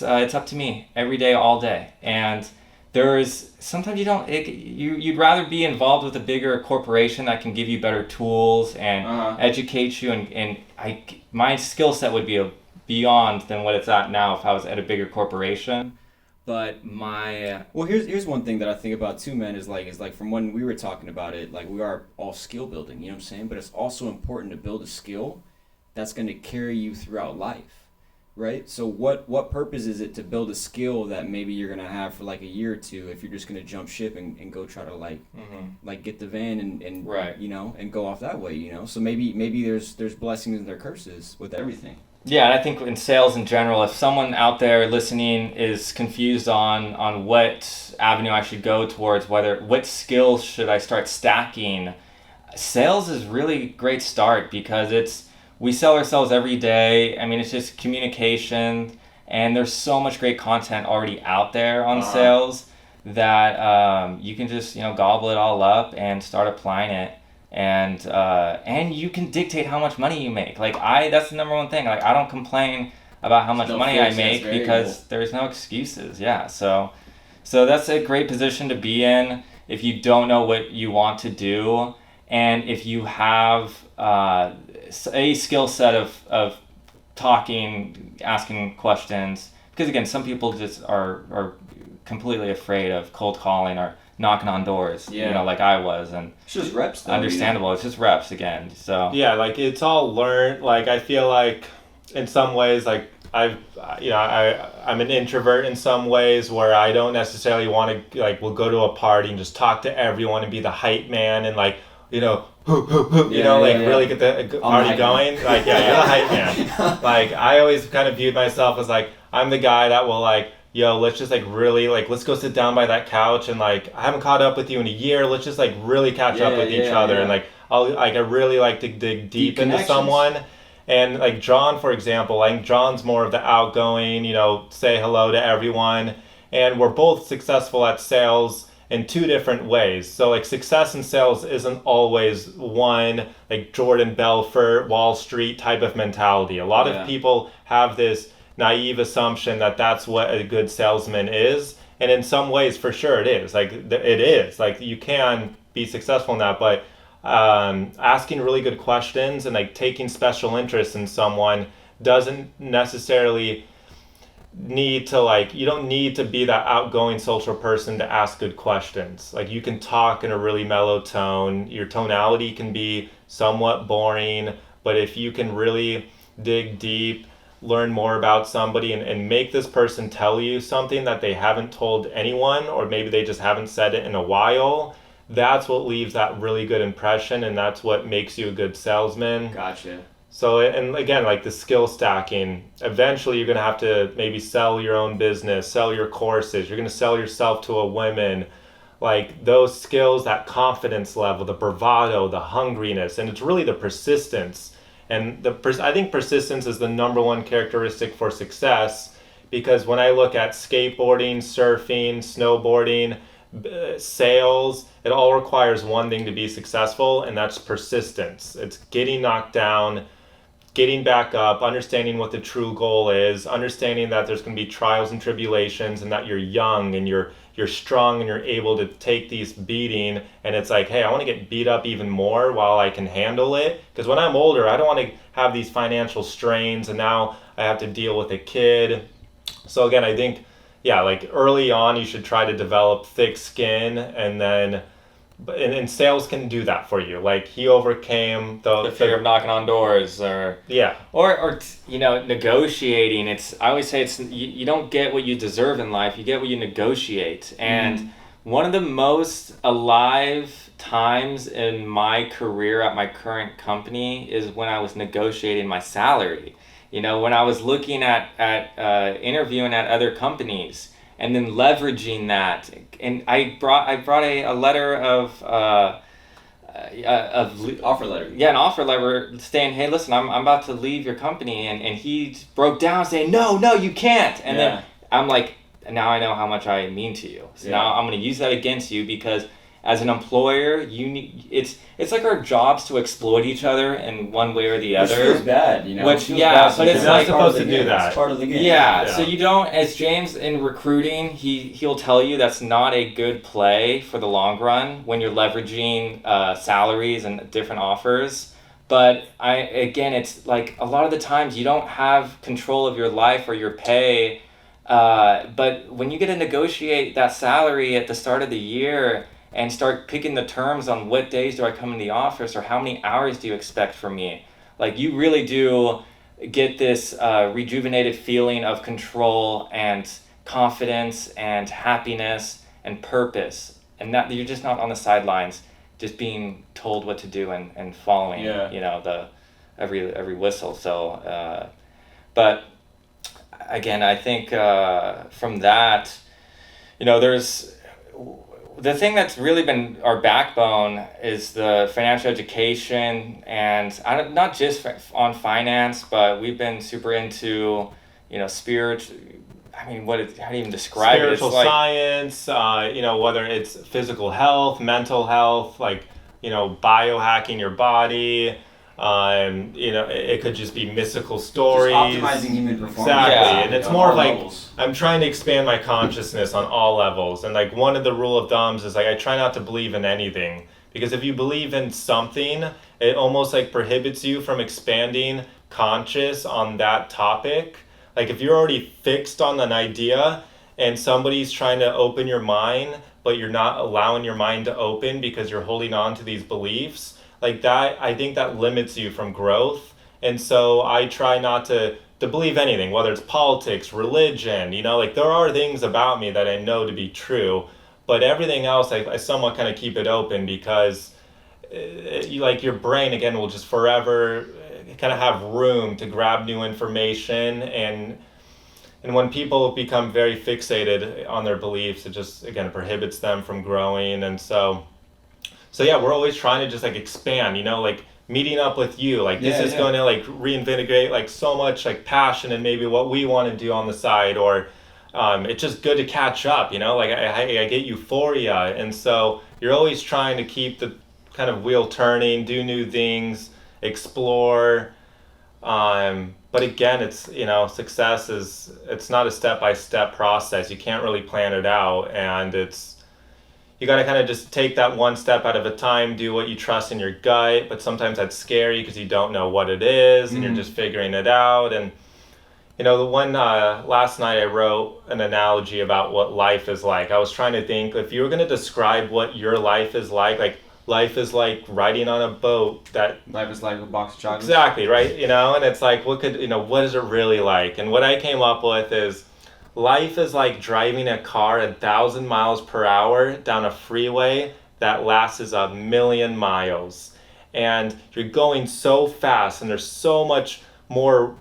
up to me every day, all day. And there's sometimes you'd rather be involved with a bigger corporation that can give you better tools and educate you, and my skill set would be beyond than what it's at now if I was at a bigger corporation. But here's one thing that I think about too, man, is like from when we were talking about it, like we are all skill building, you know what I'm saying? But it's also important to build a skill that's going to carry you throughout life, right? So what purpose is it to build a skill that maybe you're going to have for like a year or two if you're just going to jump ship and go try to like get the van and right. And go off that way, So maybe there's blessings and there curses with everything. Yeah, and I think in sales in general, if someone out there listening is confused on what avenue I should go towards, what skills should I start stacking, sales is really great start, because we sell ourselves every day. I mean, it's just communication, and there's so much great content already out there on sales that you can just gobble it all up and start applying it. And you can dictate how much money you make. Like that's the number one thing. Like I don't complain about how much money I make, because there's no excuses. Yeah. So that's a great position to be in if you don't know what you want to do, and if you have a skill set of talking, asking questions. Because again, some people just are completely afraid of cold calling or knocking on doors, like I was, and it's just reps though, understandable. It's just reps again. So like it's all learned. Like I feel like in some ways, like I'm an introvert in some ways, where I don't necessarily want to we'll go to a party and just talk to everyone and be the hype man and really get the party going. Like you're the hype man. Like I always kind of viewed myself as like I'm the guy that will let's just really let's go sit down by that couch, and I haven't caught up with you in a year. Let's just really catch up with each other. And I really like to dig deep into someone. And John, for example, John's more of the outgoing, say hello to everyone. And we're both successful at sales in two different ways. So success in sales isn't always one Jordan Belfort, Wall Street type of mentality. A lot of people have this naive assumption that that's what a good salesman is, and in some ways for sure it is. It is you can be successful in that, but asking really good questions and taking special interest in someone doesn't necessarily need to you don't need to be that outgoing social person to ask good questions. You can talk in a really mellow tone. Your tonality can be somewhat boring, but if you can really dig deep, learn more about somebody and make this person tell you something that they haven't told anyone, or maybe they just haven't said it in a while, that's what leaves that really good impression, and that's what makes you a good salesman. Gotcha. So, and again, the skill stacking, eventually you're going to have to maybe sell your own business, sell your courses, you're going to sell yourself to a woman. Those skills, that confidence level, the bravado, the hungriness, and it's really the persistence. And I think persistence is the number one characteristic for success, because when I look at skateboarding, surfing, snowboarding, sales, it all requires one thing to be successful, and that's persistence. It's getting knocked down, getting back up, understanding what the true goal is, understanding that there's going to be trials and tribulations, and that you're young and you're strong and you're able to take these beating, and it's like, hey, I want to get beat up even more while I can handle it, because when I'm older, I don't want to have these financial strains, and now I have to deal with a kid. So again, I think, yeah, like early on, you should try to develop thick skin, and then and sales can do that for you. Like he overcame the fear of knocking on doors, or negotiating. I always say you don't get what you deserve in life. You get what you negotiate. And one of the most alive times in my career at my current company is when I was negotiating my salary. When I was looking at interviewing at other companies, and then leveraging that, and I brought a letter of offer letter. Yeah, an offer letter saying, hey, listen, I'm about to leave your company, and he broke down saying, no, you can't. And then I'm like, now I know how much I mean to you. So now I'm going to use that against you, because as an employer, it's like our jobs to exploit each other in one way or the other. Which feels bad, but it's not supposed to do that. It's part of the game. Yeah, so you don't, as James in recruiting, he'll tell you that's not a good play for the long run when you're leveraging salaries and different offers. But it's like a lot of the times you don't have control of your life or your pay. But when you get to negotiate that salary at the start of the year, and start picking the terms on what days do I come in the office, or how many hours do you expect from me, like you really do get this rejuvenated feeling of control and confidence and happiness and purpose, and that you're just not on the sidelines just being told what to do and following the every whistle. So but again, I think from that, there's the thing that's really been our backbone is the financial education, and not just on finance, but we've been super into, spirit. I mean, how do you even describe it? Spiritual science, whether it's physical health, mental health, biohacking your body. It could just be mystical stories. Just optimizing human performance. Exactly, and it's more like I'm trying to expand my consciousness on all levels. And one of the rule of thumbs is I try not to believe in anything, because if you believe in something, it almost prohibits you from expanding conscious on that topic. Like if you're already fixed on an idea and somebody's trying to open your mind, but you're not allowing your mind to open because you're holding on to these beliefs, like that, I think that limits you from growth. And so I try not to believe anything, whether it's politics, religion, there are things about me that I know to be true, but everything else I somewhat kind of keep it open, because your brain again will just forever kind of have room to grab new information, and when people become very fixated on their beliefs, it just again prohibits them from growing. And so yeah, we're always trying to just expand, meeting up with you, this is going to reinvigorate so much passion and maybe what we want to do on the side, or it's just good to catch up, I get euphoria. And so you're always trying to keep the kind of wheel turning, do new things, explore. But again, it's, success it's not a step-by-step process. You can't really plan it out, and you got to kind of just take that one step out of a time, do what you trust in your gut, but sometimes that's scary because you don't know what it is, and you're just figuring it out. And, the one last night I wrote an analogy about what life is like. I was trying to think, if you were going to describe what your life is like life is like riding on a boat that... Life is like a box of chocolates. Exactly, right? And it's what is it really like? And what I came up with is, life is like driving a car 1,000 miles per hour down a freeway that lasts 1,000,000 miles. And you're going so fast, and there's so much more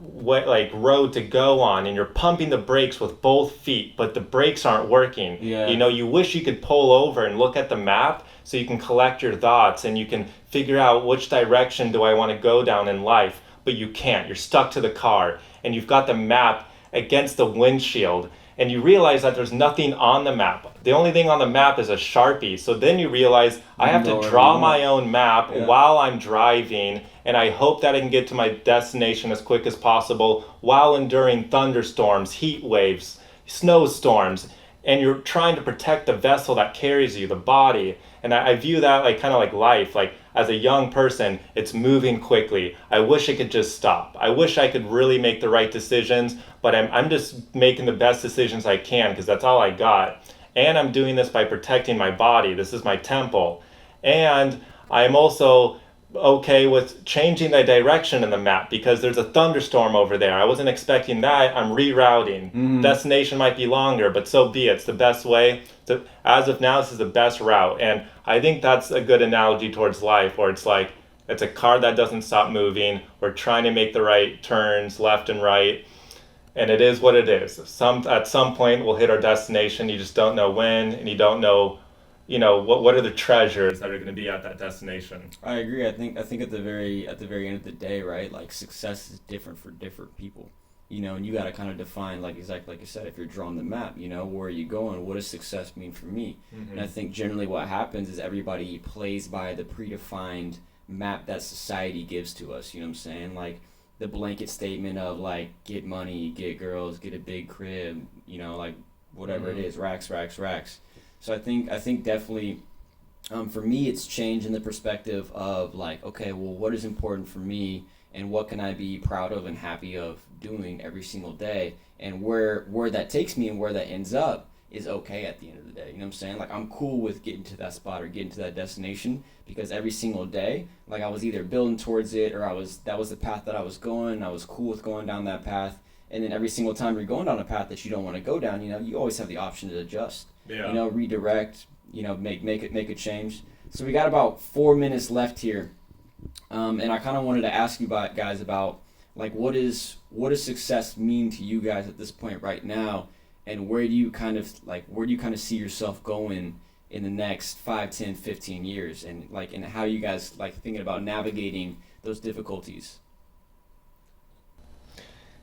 road to go on, and you're pumping the brakes with both feet, but the brakes aren't working. Yeah. You wish you could pull over and look at the map so you can collect your thoughts and you can figure out which direction do I want to go down in life, but you can't. You're stuck to the car, and you've got the map, against the windshield. And you realize that there's nothing on the map. The only thing on the map is a Sharpie. So then you realize I have to draw my own map while I'm driving, and I hope that I can get to my destination as quick as possible while enduring thunderstorms, heat waves, snowstorms, and you're trying to protect the vessel that carries you, the body. And I view that like kind of like life. Like as a young person, it's moving quickly. I wish it could just stop. I wish I could really make the right decisions, but I'm just making the best decisions I can because that's all I got. And I'm doing this by protecting my body. This is my temple. And I'm also okay with changing the direction in the map because there's a thunderstorm over there. I wasn't expecting that. I'm rerouting. Destination might be longer, but so be it. It's the best way. As of now, this is the best route. And I think that's a good analogy towards life, where it's like, it's a car that doesn't stop moving. We're trying to make the right turns left and right. And it is what it is. At some point, we'll hit our destination. You just don't know when, and you don't know, what are the treasures that are going to be at that destination. I agree. I think at the very end of the day, right? Like success is different for different people. And you got to kind of define, like exactly like you said, if you're drawing the map, where are you going? What does success mean for me? And I think generally what happens is everybody plays by the predefined map that society gives to us. You know what I'm saying? Like the blanket statement of like get money, get girls, get a big crib, like whatever it is, racks. So I think definitely for me it's changed in the perspective of like, okay, well, what is important for me and what can I be proud of and happy of doing every single day, and where that takes me and where that ends up is okay at the end of the day. You know what I'm saying? Like I'm cool with getting to that spot or getting to that destination because every single day, like I was either building towards it or that was the path that I was going. I was cool with going down that path. And then every single time you're going down a path that you don't want to go down, you always have the option to adjust. Yeah. Redirect, make a change. So we got about 4 minutes left here. And I kind of wanted to ask you guys about like what does success mean to you guys at this point right now, and where do you kind of see yourself going in the next 5, 10, 15 years, and how you guys like thinking about navigating those difficulties?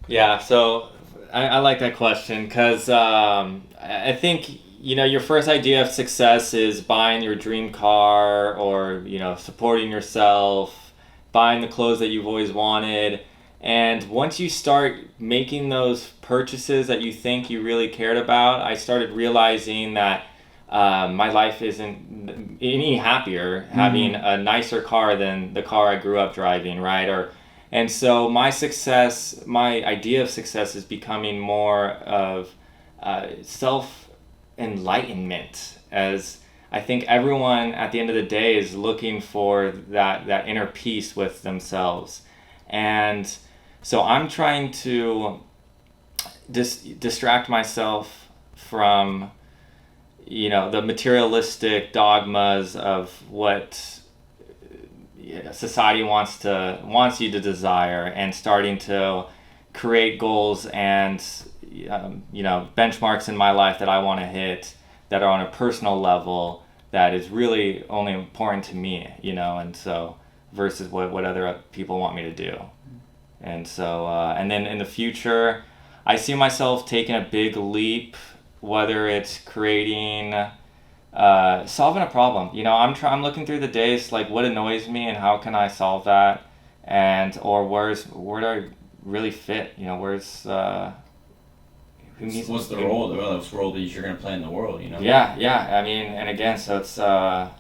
Yeah, so I like that question because I think your first idea of success is buying your dream car or supporting yourself, buying the clothes that you've always wanted. And once you start making those purchases that you think you really cared about, I started realizing that my life isn't any happier having a nicer car than the car I grew up driving, right? And so my idea of success is becoming more of self-enlightenment, as I think everyone at the end of the day is looking for that inner peace with themselves. And so I'm trying to distract myself from, the materialistic dogmas of what society wants you to desire, and starting to create goals and benchmarks in my life that I want to hit that are on a personal level that is really only important to me, and so versus what other people want me to do. And so and then in the future I see myself taking a big leap, whether it's creating solving a problem. I'm looking through the days, like what annoys me and how can I solve that, or where do I really fit? Where's what's the role that you're going to play in the world? Yeah. I mean, and again, so it's and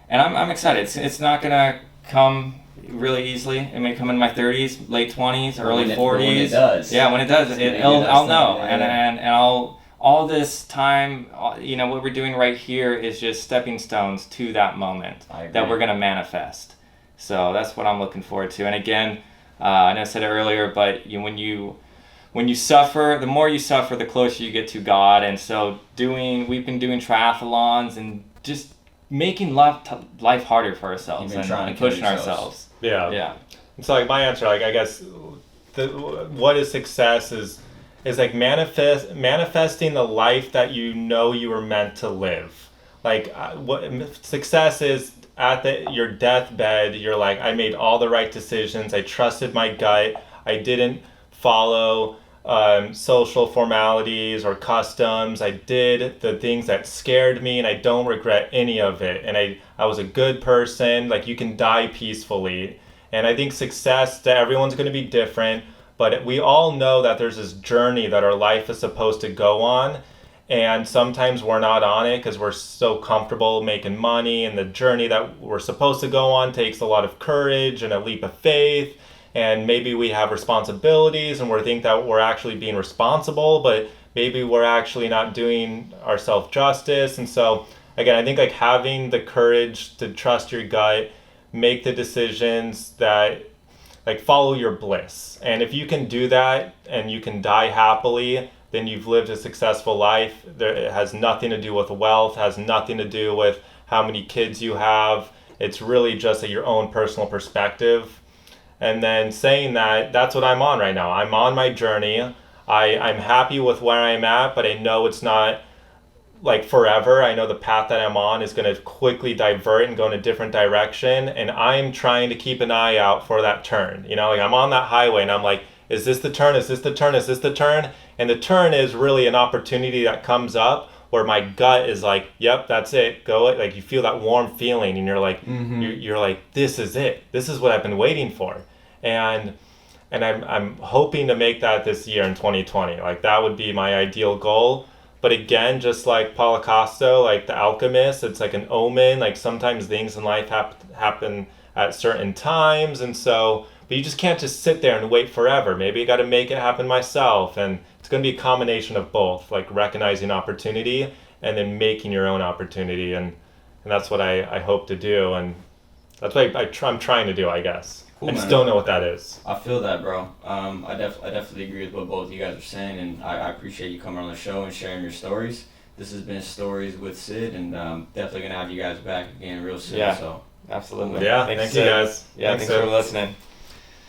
I'm excited. It's not gonna come really easily. It may come in my 30s, late 20s, early 40s. When it does. Yeah, when it does, I'll know. Yeah. And I'll all this time, what we're doing right here is just stepping stones to that moment that we're gonna manifest. So that's what I'm looking forward to. And again, I know I said it earlier, but when you suffer, the more you suffer, the closer you get to God. And so we've been doing triathlons and just making life harder for ourselves and pushing ourselves. Yeah. So like my answer, like I guess, what is success is like manifesting the life that you were meant to live. Like what success is at your deathbed. You're like, I made all the right decisions. I trusted my gut. I didn't follow social formalities or customs. I did the things that scared me, and I don't regret any of it. And I was a good person. Like, you can die peacefully. And I think success to everyone's going to be different, but we all know that there's this journey that our life is supposed to go on. And sometimes we're not on it because we're so comfortable making money, and the journey that we're supposed to go on takes a lot of courage and a leap of faith. And maybe we have responsibilities and we think that we're actually being responsible, but maybe we're actually not doing ourselves justice. And so again, I think like having the courage to trust your gut, make the decisions that like follow your bliss. And if you can do that and you can die happily, then you've lived a successful life. It has nothing to do with wealth, has nothing to do with how many kids you have. It's really just your own personal perspective. And then saying that, that's what I'm on right now. I'm on my journey. I'm happy with where I'm at, but I know it's not like forever. I know the path that I'm on is going to quickly divert and go in a different direction. And I'm trying to keep an eye out for that turn. You know, like I'm on that highway and I'm like, is this the turn? Is this the turn? Is this the turn? And the turn is really an opportunity that comes up where my gut is like, yep, that's it. Go it. Like you feel that warm feeling and you're like, you're like, this is it. This is what I've been waiting for. And I'm hoping to make that this year in 2020. Like that would be my ideal goal. But again, just like Paulo Costa, like the alchemist, it's like an omen. Like sometimes things in life happen at certain times. And so, but you just can't just sit there and wait forever. Maybe you got to make it happen myself. And it's going to be a combination of both, like recognizing opportunity and then making your own opportunity. And that's what I hope to do. And that's what I'm trying to do, I guess. Cool, I just don't know what that is. I feel that, bro. I definitely agree with what both of you guys are saying, and I appreciate you coming on the show and sharing your stories. This has been Stories with Sid, and definitely going to have you guys back again real soon. Yeah, so. absolutely. Yeah, thank you guys. Yeah, thanks for listening.